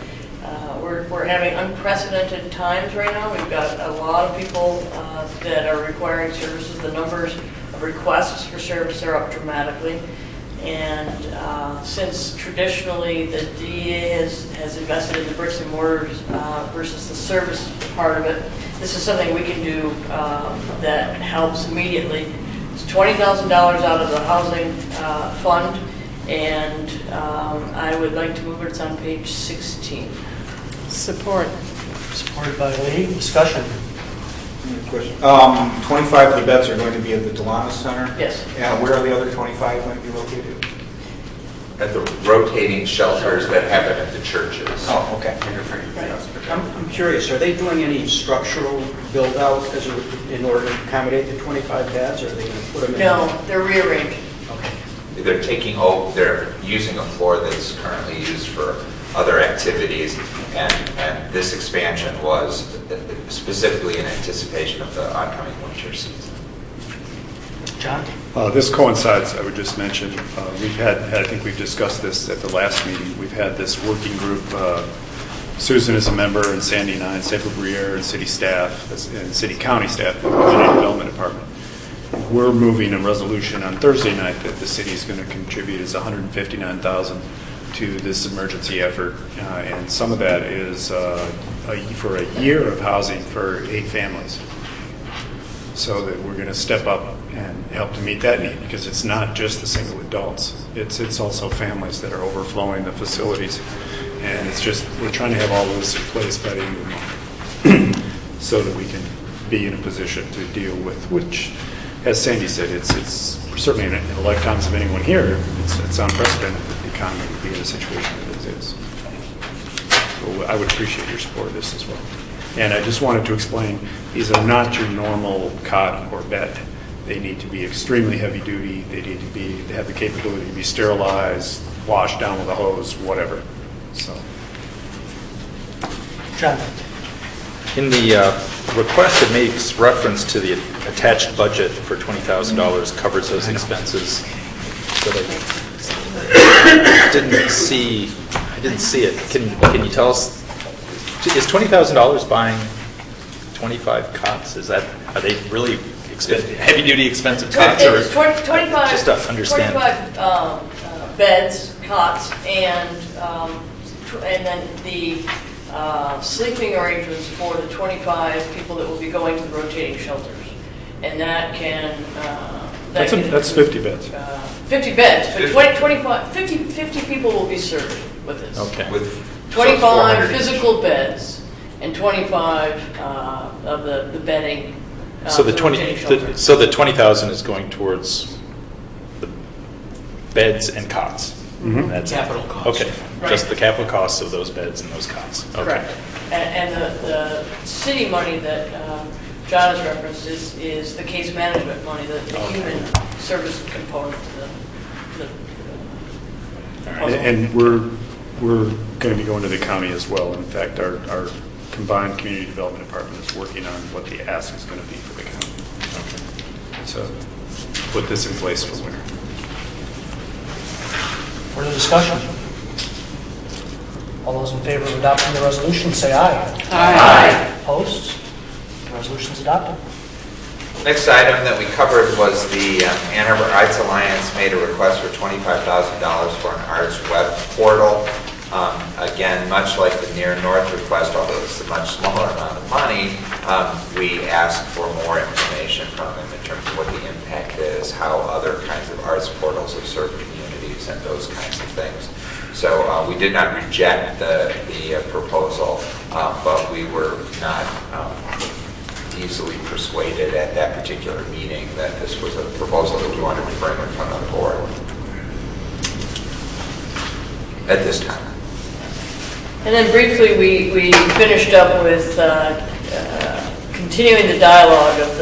[SPEAKER 12] we're having unprecedented times right now. We've got a lot of people that are requiring services. The numbers of requests for service are up dramatically. And since traditionally the DDA has invested in the bricks and mortars versus the service part of it, this is something we can do that helps immediately. It's $20,000 out of the housing fund, and I would like to move it. It's on page 16.
[SPEAKER 7] Support.
[SPEAKER 4] Supported by Lee. Discussion.
[SPEAKER 3] Question. 25 of the beds are going to be at the Delana Center?
[SPEAKER 12] Yes.
[SPEAKER 3] And where are the other 25 going to be located?
[SPEAKER 10] At the rotating shelters that happen at the churches.
[SPEAKER 3] Oh, okay.
[SPEAKER 13] I'm curious, are they doing any structural build-out in order to accommodate the 25 beds, or are they going to put them in?
[SPEAKER 12] No, they're rearranging.
[SPEAKER 13] Okay.
[SPEAKER 10] They're using a floor that's currently used for other activities, and this expansion was specifically in anticipation of the oncoming winter season.
[SPEAKER 4] John?
[SPEAKER 11] This coincides, I would just mention, we've had, I think we've discussed this at the last meeting, we've had this working group, Susan is a member, and Sandy and I, and Safer Briere, and city staff, and city county staff, and the community development department. We're moving a resolution on Thursday night that the city is going to contribute is $159,000 to this emergency effort, and some of that is for a year of housing for 8 families. So that we're going to step up and help to meet that need, because it's not just the single adults, it's also families that are overflowing the facilities, and it's just we're trying to have all those in place by the end of the month so that we can be in a position to deal with, which, as Sandy said, it's certainly in the lifetimes of anyone here, it's unprecedented that the economy would be in a situation that it is. So I would appreciate your support of this as well. And I just wanted to explain, these are not your normal cot or bed. They need to be extremely heavy duty. They need to have the capability to be sterilized, washed down with a hose, whatever. So,
[SPEAKER 4] John?
[SPEAKER 9] In the request, it makes reference to the attached budget for $20,000 covers those expenses. But I didn't see it. Can you tell us, is $20,000 buying 25 cots? Are they really heavy-duty expensive cots?
[SPEAKER 12] It's 25,
[SPEAKER 9] just to understand.
[SPEAKER 12] 25 beds, cots, and then the sleeping arrangements for the 25 people that will be going to the rotating shelters. And that can...
[SPEAKER 11] that's 50 beds.
[SPEAKER 12] 50 beds, but 25, 50 people will be served with this.
[SPEAKER 9] Okay.
[SPEAKER 10] With
[SPEAKER 12] 25 physical beds and 25 of the bedding.
[SPEAKER 9] So the 20,000 is going towards the beds and cots.
[SPEAKER 11] Mm-hmm.
[SPEAKER 9] That's
[SPEAKER 4] Capital costs.
[SPEAKER 9] Okay,
[SPEAKER 12] Right.
[SPEAKER 9] Just the capital costs of those beds and those cots. Okay.
[SPEAKER 12] Correct. And the city money that John has referenced is the case management money, the human service component to
[SPEAKER 11] And we're going to be going to the county as well. In fact, our combined community development department is working on what the ask is going to be for the county. So put this in place for winter.
[SPEAKER 4] Further discussion? All those in favor of adopting the resolution, say aye.
[SPEAKER 7] Aye.
[SPEAKER 4] Opposed? The resolution's adopted.
[SPEAKER 10] Next item that we covered was the Ann Arbor Arts Alliance made a request for $25,000 for an arts web portal. Again, much like the Near North request, although it's a much smaller amount of money, we asked for more information from them in terms of what the impact is, how other kinds of arts portals have served communities, and those kinds of things. So we did not reject the proposal, but we were not easily persuaded at that particular meeting that this was a proposal that we wanted to bring in front of the board at this time.
[SPEAKER 12] And then briefly, we finished up with continuing the dialogue of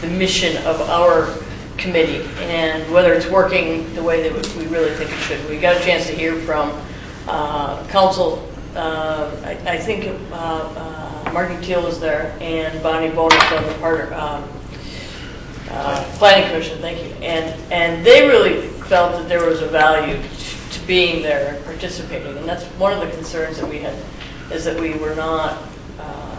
[SPEAKER 12] the mission of our committee and whether it's working the way that we really think it should. We got a chance to hear from council. I think Marty Teal was there and Bonnie Bonus from the Planning Commission. Thank you. And they really felt that there was a value to being there and participating, and that's one of the concerns that we had, is that we were not,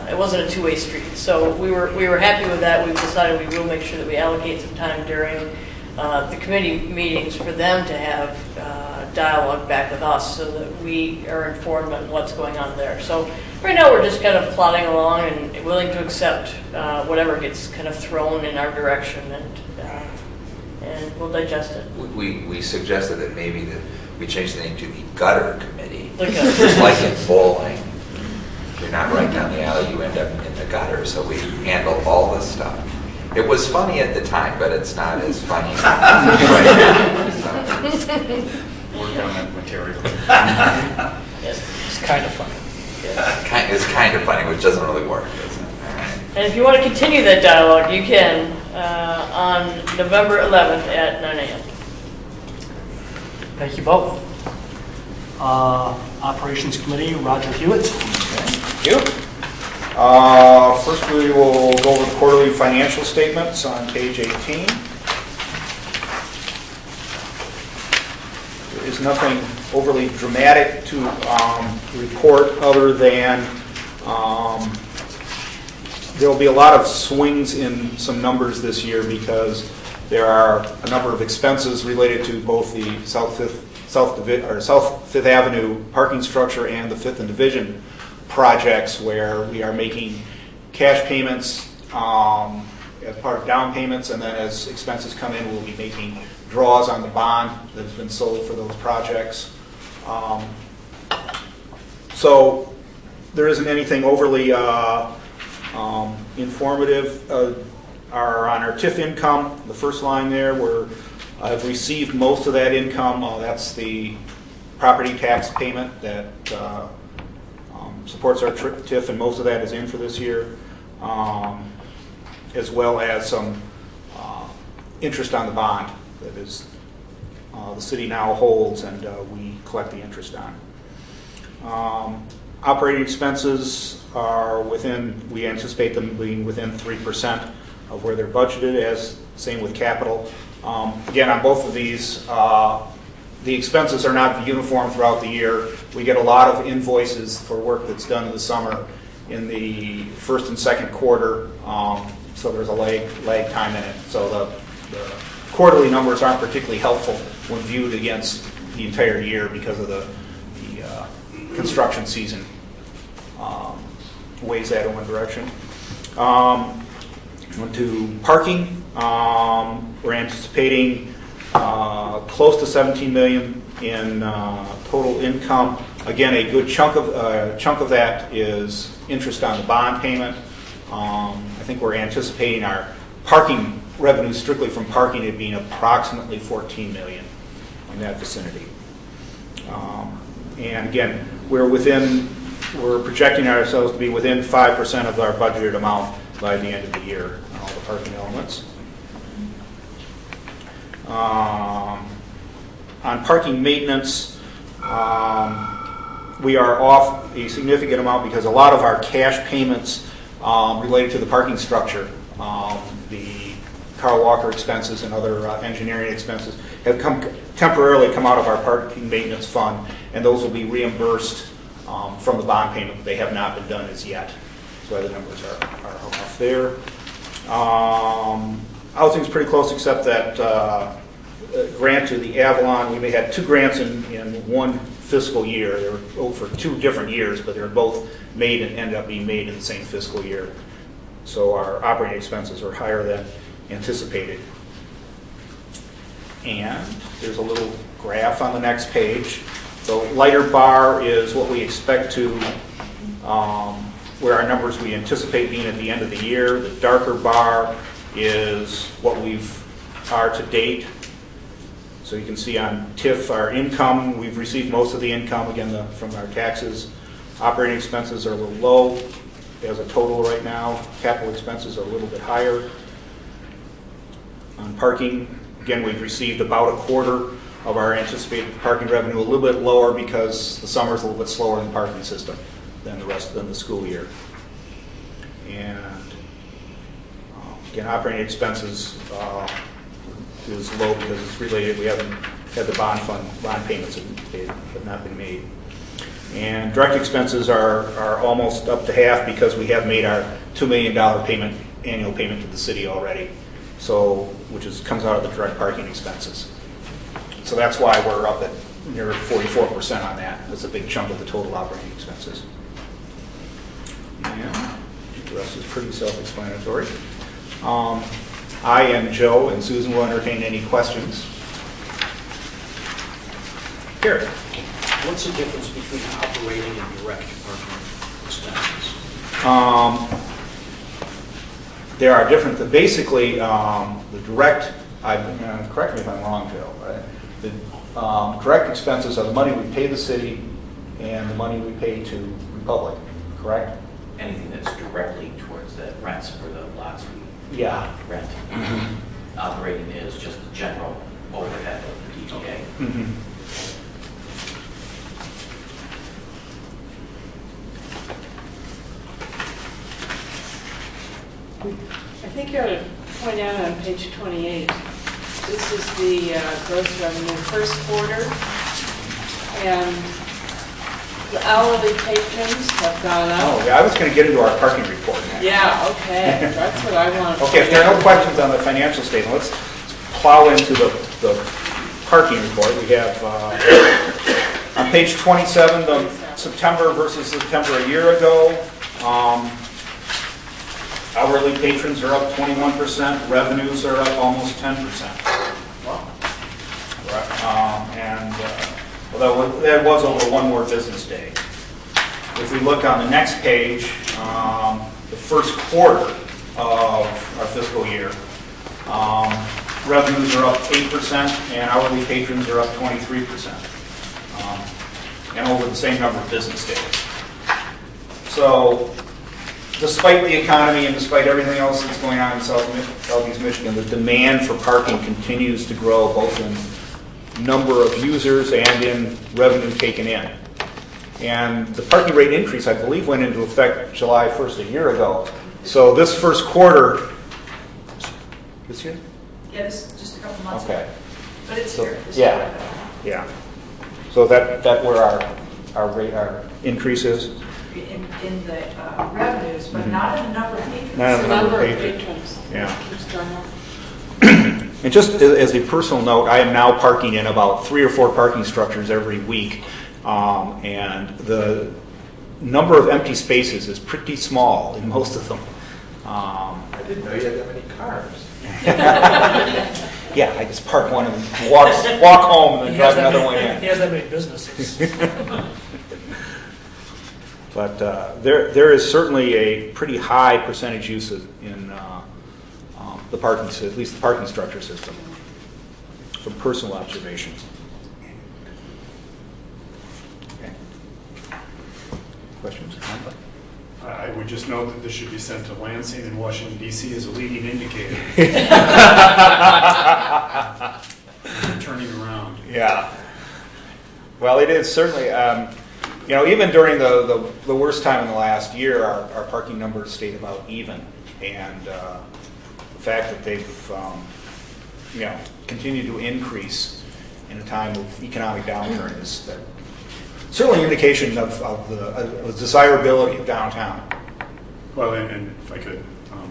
[SPEAKER 12] it wasn't a two-way street. So we were happy with that. We've decided we will make sure that we allocate some time during the committee meetings for them to have dialogue back with us so that we are informed on what's going on there. So right now we're just kind of plodding along and willing to accept whatever gets kind of thrown in our direction, and we'll digest it.
[SPEAKER 10] We suggested that maybe we change the name to the Gutter Committee.
[SPEAKER 12] Just
[SPEAKER 10] like in bowling. If you're not right down the alley, you end up in the gutter. So we handle all this stuff. It was funny at the time, but it's not as funny right now. So.
[SPEAKER 8] Work on that material.
[SPEAKER 4] Yes, it's kind of funny.
[SPEAKER 10] It's kind of funny, which doesn't really work, does it?
[SPEAKER 12] And if you want to continue that dialogue, you can on November 11th at 9 a.m.
[SPEAKER 4] Thank you both. Operations Committee, Roger Hewitt.
[SPEAKER 3] Thank you. First, we will go over the quarterly financial statements on page 18. There is nothing overly dramatic to report other than there will be a lot of swings in some numbers this year because there are a number of expenses related to both the South Fifth Avenue parking structure and the 5th and Division projects where we are making cash payments as part of down payments, and then as expenses come in, we'll be making draws on the bond that's been sold for those projects. So there isn't anything overly informative. On our TIF income, the first line there, where I've received most of that income. That's the property tax payment that supports our TIF, and most of that is in for this year, as well as some interest on the bond that is the city now holds, and we collect the interest on. Operating expenses are within, we anticipate them being within 3% of where they're budgeted, as same with capital. Again, on both of these, the expenses are not uniform throughout the year. We get a lot of invoices for work that's done in the summer in the first and second quarter, so there's a lag time in it. So the quarterly numbers aren't particularly helpful when viewed against the entire year because of the construction season weighs that in one direction. Went to parking. We're anticipating close to $17 million in total income. Again, a good chunk of that is interest on the bond payment. I think we're anticipating our parking revenue strictly from parking it being approximately $14 million in that vicinity. And again, we're projecting ourselves to be within 5% of our budgeted amount by the end of the year on all the parking elements. On parking maintenance, we are off a significant amount because a lot of our cash payments related to the parking structure, the Carl Walker expenses and other engineering expenses have temporarily come out of our parking maintenance fund, and those will be reimbursed from the bond payment. They have not been done as yet. That's why the numbers are off there. Housing's pretty close, except that grant to the Avalon. We had 2 grants in one fiscal year. They were for 2 different years, but they were both made and ended up being made in the same fiscal year. So our operating expenses are higher than anticipated. And there's a little graph on the next page. The lighter bar is what we expect to, where our numbers we anticipate being at the end of the year. The darker bar is what are to date. So you can see on TIF, our income, we've received most of the income, again, from our taxes. Operating expenses are a little low as a total right now. Capital expenses are a little bit higher. On parking, again, we've received about a quarter of our anticipated parking revenue, a little bit lower because the summer is a little bit slower in the parking system than the school year. And again, operating expenses is low because it's related. We haven't had the bond payments have not been made. And direct expenses are almost up to half because we have made our $2 million annual payment to the city already. So, which comes out of the direct parking expenses. So that's why we're up at near 44% on that. That's a big chunk of the total operating expenses. And the rest is pretty self-explanatory. I and Joe and Susan will entertain any questions. Here.
[SPEAKER 13] What's the difference between operating and direct parking expenses?
[SPEAKER 3] There are different, basically, the direct, correct me if I'm wrong, Joe, right? The direct expenses are the money we pay the city and the money we pay to Republic, correct?
[SPEAKER 14] Anything that's directly towards the rents for the lots we rent.
[SPEAKER 3] Mm-hmm.
[SPEAKER 14] Operating is just the general overhead of the DDA.
[SPEAKER 3] Mm-hmm.
[SPEAKER 7] I think you ought to point out on page 28, this is the gross revenue first quarter, and the hourly patrons have gone up.
[SPEAKER 3] Oh, yeah, I was going to get into our parking report next.
[SPEAKER 7] Yeah, okay, that's what I want to
[SPEAKER 3] Okay, if there are no questions on the financial statement, let's plow into the parking report. We have on page 27, the September versus September a year ago. Hourly patrons are up 21%. Revenues are up almost 10%. Wow. Although that was over one more business day. If we look on the next page, the first quarter of our fiscal year, revenues are up 8% and hourly patrons are up 23%, and over the same number of business days. So, despite the economy and despite everything else that's going on in Southeast Michigan, the demand for parking continues to grow, both in number of users and in revenue taken in. And the parking rate increase, I believe, went into effect July 1st a year ago. So this first quarter, this year?
[SPEAKER 1] Yeah, this is just a couple months ago.
[SPEAKER 3] Okay.
[SPEAKER 1] But it's
[SPEAKER 3] So,
[SPEAKER 1] here. It's
[SPEAKER 3] yeah. So that where our increase is?
[SPEAKER 1] in the revenues, but not in the number of patrons.
[SPEAKER 3] Not in the number of
[SPEAKER 7] patrons.
[SPEAKER 3] Yeah.
[SPEAKER 7] Keeps going up.
[SPEAKER 3] And just as a personal note, I am now parking in about 3 or 4 parking structures every week, and the number of empty spaces is pretty small in most of them.
[SPEAKER 10] I didn't know you had that many cars.
[SPEAKER 3] Yeah, I just park one and walk home and then drive another one in.
[SPEAKER 4] He has that many businesses.
[SPEAKER 3] But there is certainly a pretty high percentage use in the parking, at least the parking structure system, from personal observation. Okay. Questions?
[SPEAKER 11] I would just note that this should be sent to Lansing and Washington, D.C. as a leading indicator. Turning around.
[SPEAKER 3] Yeah. Well, it is certainly, even during the worst time in the last year, our parking numbers stayed about even. And the fact that they've, continued to increase in a time of economic downturn is certainly an indication of the desirability of downtown.
[SPEAKER 11] Well, and if I could,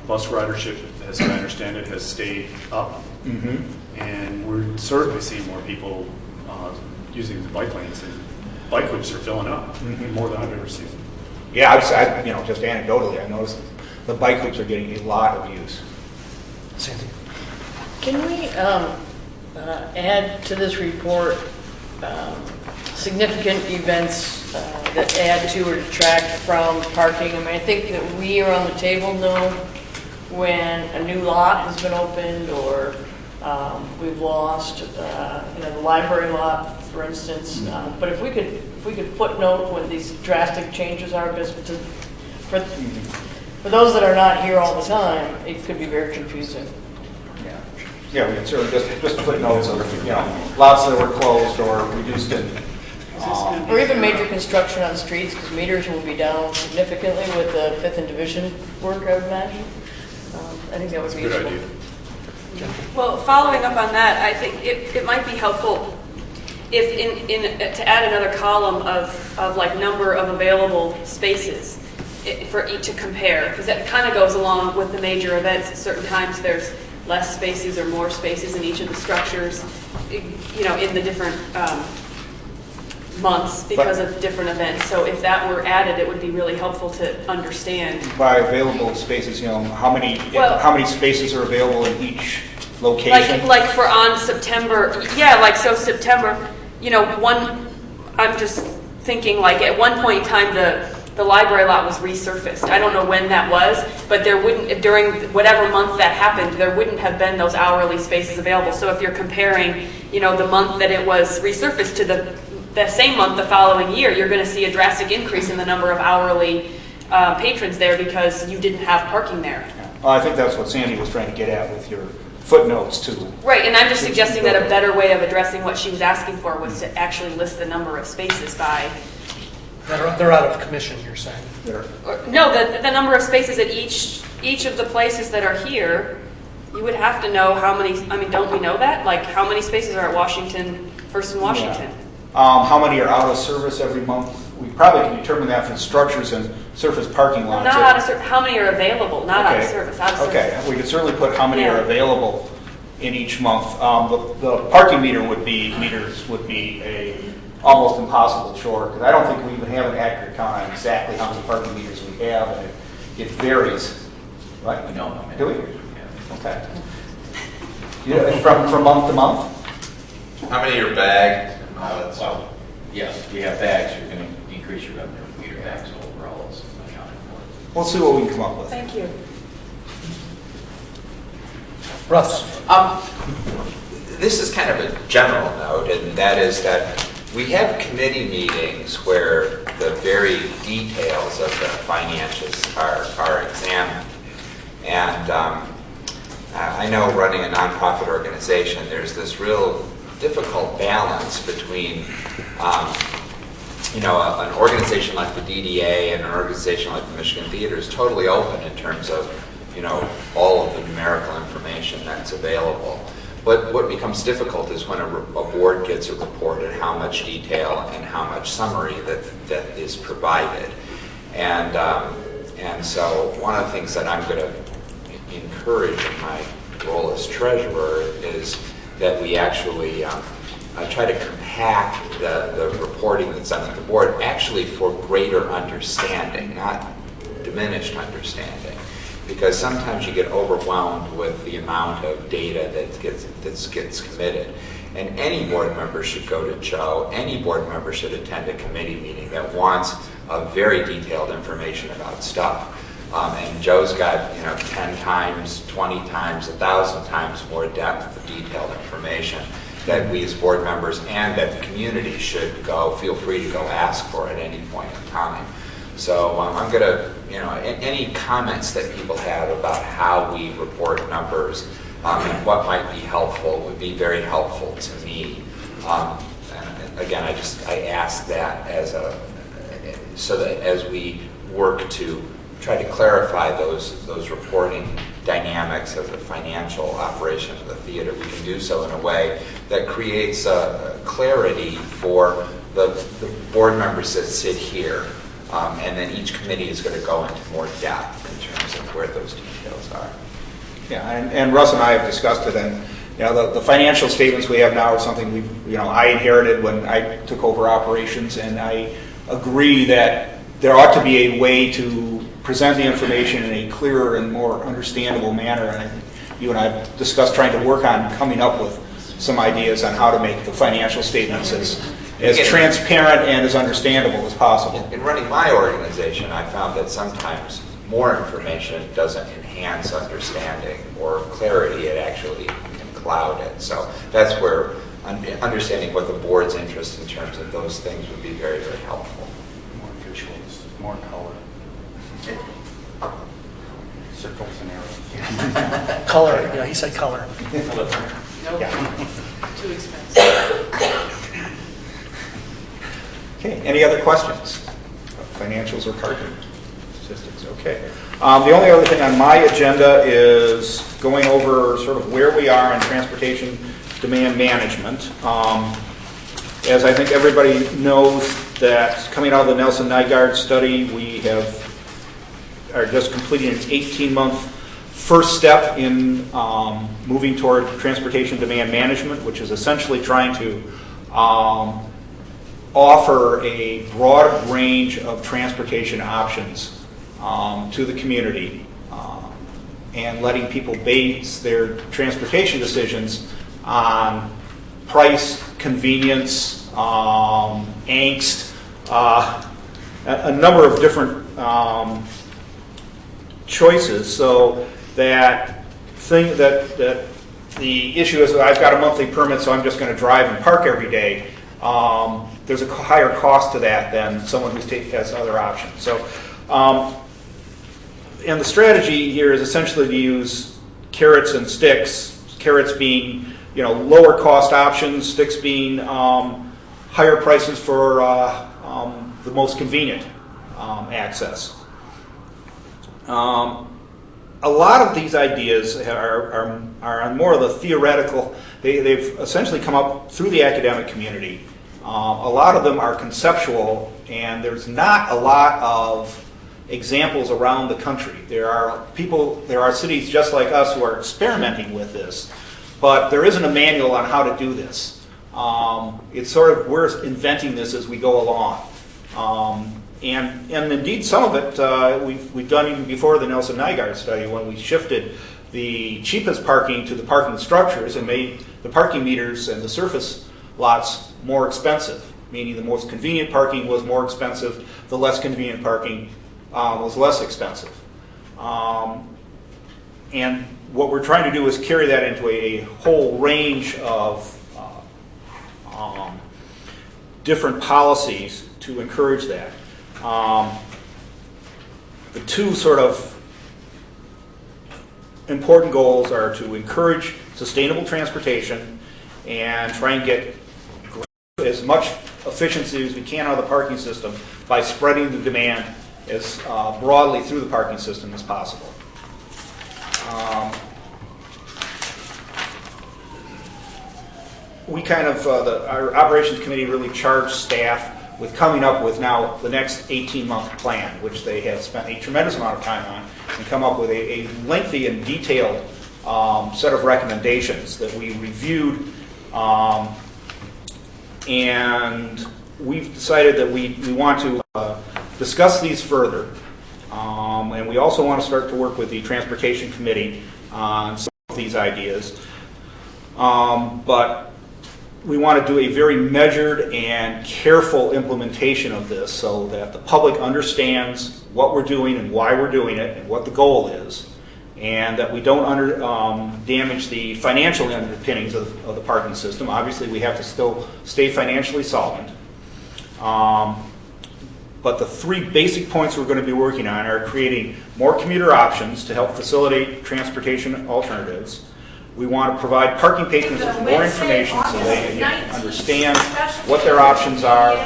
[SPEAKER 11] bus ridership, as I understand it, has stayed up. Mm-hmm. And we're certainly seeing more people using the bike lanes, and bike loops are filling up more than I've ever seen.
[SPEAKER 3] Yeah, just anecdotally, I noticed the bike loops are getting a lot of use.
[SPEAKER 4] Sandy?
[SPEAKER 12] Can we add to this report significant events that add to or detract from parking? I mean, I think that we around the table know when a new lot has been opened or we've lost, the library lot, for instance. But if we could footnote when these drastic changes are, because for those that are not here all the time, it could be very confusing.
[SPEAKER 3] Yeah, we can certainly just footnotes of, lots that were closed or reduced in.
[SPEAKER 12] Or even major construction on streets, because meters will be down significantly with the Fifth and Division work, I would imagine. I think that would be useful.
[SPEAKER 11] Good idea.
[SPEAKER 6] Well, following up on that, I think it might be helpful if to add another column of like number of available spaces for each to compare, because that kind of goes along with the major events. At certain times there's less spaces or more spaces in each of the structures, in the different months because of different events. So if that were added, it would be really helpful to understand.
[SPEAKER 3] By available spaces, how many spaces are available in each location?
[SPEAKER 6] Like for on September, so September, I'm just thinking like at one point in time the library lot was resurfaced. I don't know when that was, but there wouldn't, during whatever month that happened, there wouldn't have been those hourly spaces available. So if you're comparing, the month that it was resurfaced to the same month the following year, you're going to see a drastic increase in the number of hourly patrons there because you didn't have parking there.
[SPEAKER 3] Well, I think that's what Sandy was trying to get at with your footnotes too.
[SPEAKER 6] Right, and I'm just suggesting that a better way of addressing what she was asking for was to actually list the number of spaces by...
[SPEAKER 4] They're out of commission, you're saying?
[SPEAKER 6] No, the number of spaces at each of the places that are here, you would have to know how many, don't we know that? Like, how many spaces are at First and Washington?
[SPEAKER 3] Yeah. How many are out of service every month? We probably can determine that from structures and surface parking lots.
[SPEAKER 6] Not out of service. How many are available? Not out of service. Out of service.
[SPEAKER 3] Okay, we could certainly put how many are available in each month. The parking meters would be a almost impossible chore because I don't think we even have an accurate count on exactly how many parking meters we have, and it varies. Right?
[SPEAKER 14] We don't know.
[SPEAKER 3] Do we? Okay. From month to month.
[SPEAKER 10] How many are bagged?
[SPEAKER 14] Well, yes, we have bags. You're going to increase your revenue with meter bags overall. It's accounted for.
[SPEAKER 3] We'll see what we can come up with.
[SPEAKER 6] Thank you.
[SPEAKER 4] Russ?
[SPEAKER 10] This is kind of a general note, and that is that we have committee meetings where the very details of the financials are examined. And I know running a nonprofit organization, there's this real difficult balance between, an organization like the DDA and an organization like the Michigan Theater is totally open in terms of, all of the numerical information that's available. But what becomes difficult is when a board gets a report and how much detail and how much summary that is provided. And so one of the things that I'm going to encourage in my role as treasurer is that we actually try to compact the reporting that's done at the board actually for greater understanding, not diminished understanding. Because sometimes you get overwhelmed with the amount of data that gets committed. And any board member should go to Joe, any board member should attend a committee meeting that wants a very detailed information about stuff. And Joe's got 10 times, 20 times, 1,000 times more depth of detailed information that we as board members and that the community should feel free to go ask for at any point in time. So I'm going to, any comments that people have about how we report numbers and what might be helpful would be very helpful to me And again, I ask that so that as we work to try to clarify those reporting dynamics of the financial operation of the theater, we can do so in a way that creates clarity for the board members that sit here. And then each committee is going to go into more depth in terms of where those details are.
[SPEAKER 3] Yeah, and Russ and I have discussed it, and the financial statements we have now are something I inherited when I took over operations, and I agree that there ought to be a way to present the information in a clearer and more understandable manner. And I think you and I have discussed trying to work on coming up with some ideas on how to make the financial statements as transparent and as understandable as possible.
[SPEAKER 10] In running my organization, I found that sometimes more information doesn't enhance understanding or clarity, it actually can cloud it. So that's where understanding what the board's interest in terms of those things would be very, very helpful.
[SPEAKER 8] More visuals, more color. Circles and arrows.
[SPEAKER 4] Color, yeah, he said color.
[SPEAKER 7] Nope.
[SPEAKER 3] Yeah.
[SPEAKER 7] Too expensive.
[SPEAKER 3] Okay, any other questions? Financials or parking statistics? Okay. The only other thing on my agenda is going over sort of where we are in transportation demand management. As I think everybody knows, that coming out of the Nelson Nygaard study, we are just completing an 18-month first step in moving toward transportation demand management, which is essentially trying to offer a broad range of transportation options to the community and letting people base their transportation decisions on price, convenience, angst, a number of different choices, so that the issue is that I've got a monthly permit, so I'm just going to drive and park every day. There's a higher cost to that than someone who has other options. So, and the strategy here is essentially to use carrots and sticks. Carrots being, lower cost options, sticks being higher prices for the most convenient access. A lot of these ideas are on more of the theoretical. They've essentially come up through the academic community. A lot of them are conceptual, and there's not a lot of examples around the country. There are cities just like us who are experimenting with this, but there isn't a manual on how to do this. It's sort of, we're inventing this as we go along. And indeed, some of it we've done even before the Nelson Nygaard study, when we shifted the cheapest parking to the parking structures and made the parking meters and the surface lots more expensive, meaning the most convenient parking was more expensive, the less convenient parking was less expensive. And what we're trying to do is carry that into a whole range of different policies to encourage that. The two sort of important goals are to encourage sustainable transportation and try and get as much efficiency as we can out of the parking system by spreading the demand as broadly through the parking system as possible. We kind of, our operations committee really charged staff with coming up with now the next 18-month plan, which they have spent a tremendous amount of time on, and come up with a lengthy and detailed set of recommendations that we reviewed, and we've decided that we want to discuss these further, and we also want to start to work with the Transportation Committee on some of these ideas, but we want to do a very measured and careful implementation of this so that the public understands what we're doing and why we're doing it and what the goal is, and that we don't damage the financial underpinnings of the parking system. Obviously, we have to still stay financially solvent. But the three basic points we're going to be working on are creating more commuter options to help facilitate transportation alternatives, We want to provide parking patrons with more information so they can understand what their options are,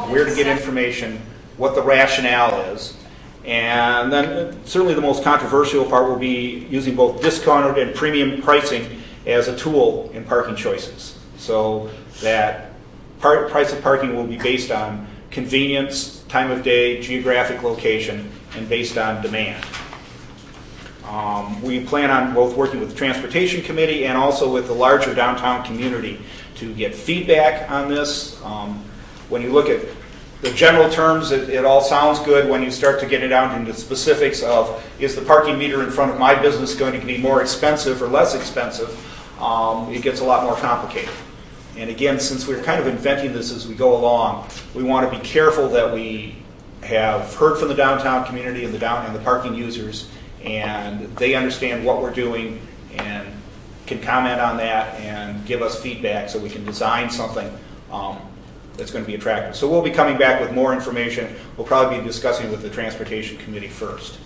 [SPEAKER 3] where to get information, what the rationale is. And then certainly the most controversial part will be using both discounted and premium pricing as a tool in parking choices. So that price of parking will be based on convenience, time of day, geographic location, and based on demand. We plan on both working with the Transportation Committee and also with the larger downtown community to get feedback on this. When you look at the general terms, it all sounds good. When you start to get it down into specifics of, is the parking meter in front of my business going to be more expensive or less expensive, it gets a lot more complicated. And again, since we're kind of inventing this as we go along, we want to be careful that we have heard from the downtown community and the parking users, and they understand what we're doing and can comment on that and give us feedback so we can design something that's going to be attractive. So we'll be coming back with more information. We'll probably be discussing with the Transportation Committee first.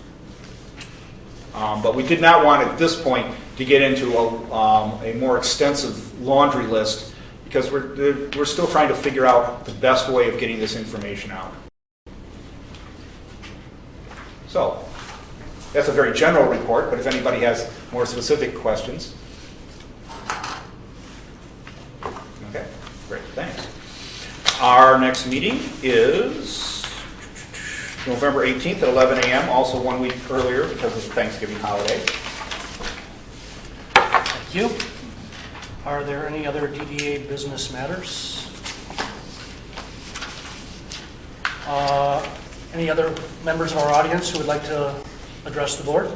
[SPEAKER 3] But we did not want at this point to get into a more extensive laundry list because we're still trying to figure out the best way of getting this information out. So that's a very general report, but if anybody has more specific questions. Okay, great, thanks. Our next meeting is November 18th at 11 a.m., also 1 week earlier because of the Thanksgiving holiday.
[SPEAKER 4] Thank you. Are there any other DDA business matters? Any other members of our audience who would like to address the board?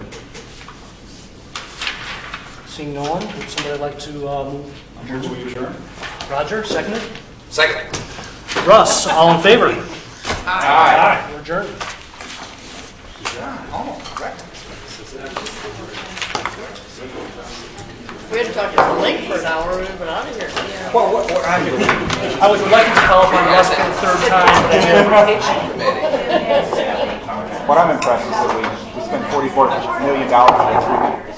[SPEAKER 4] Seeing no one, would somebody like to move?
[SPEAKER 3] Move we adjourn.
[SPEAKER 4] Roger, seconded?
[SPEAKER 10] Second.
[SPEAKER 4] Russ, all in favor?
[SPEAKER 10] Aye.
[SPEAKER 4] We're adjourned.
[SPEAKER 12] We had to talk to the link for an hour, we've been out of here.
[SPEAKER 3] Well,
[SPEAKER 4] I was reluctant to call upon Russ for the third time, but I did.
[SPEAKER 3] what I'm impressed is that we spent $44 million for 3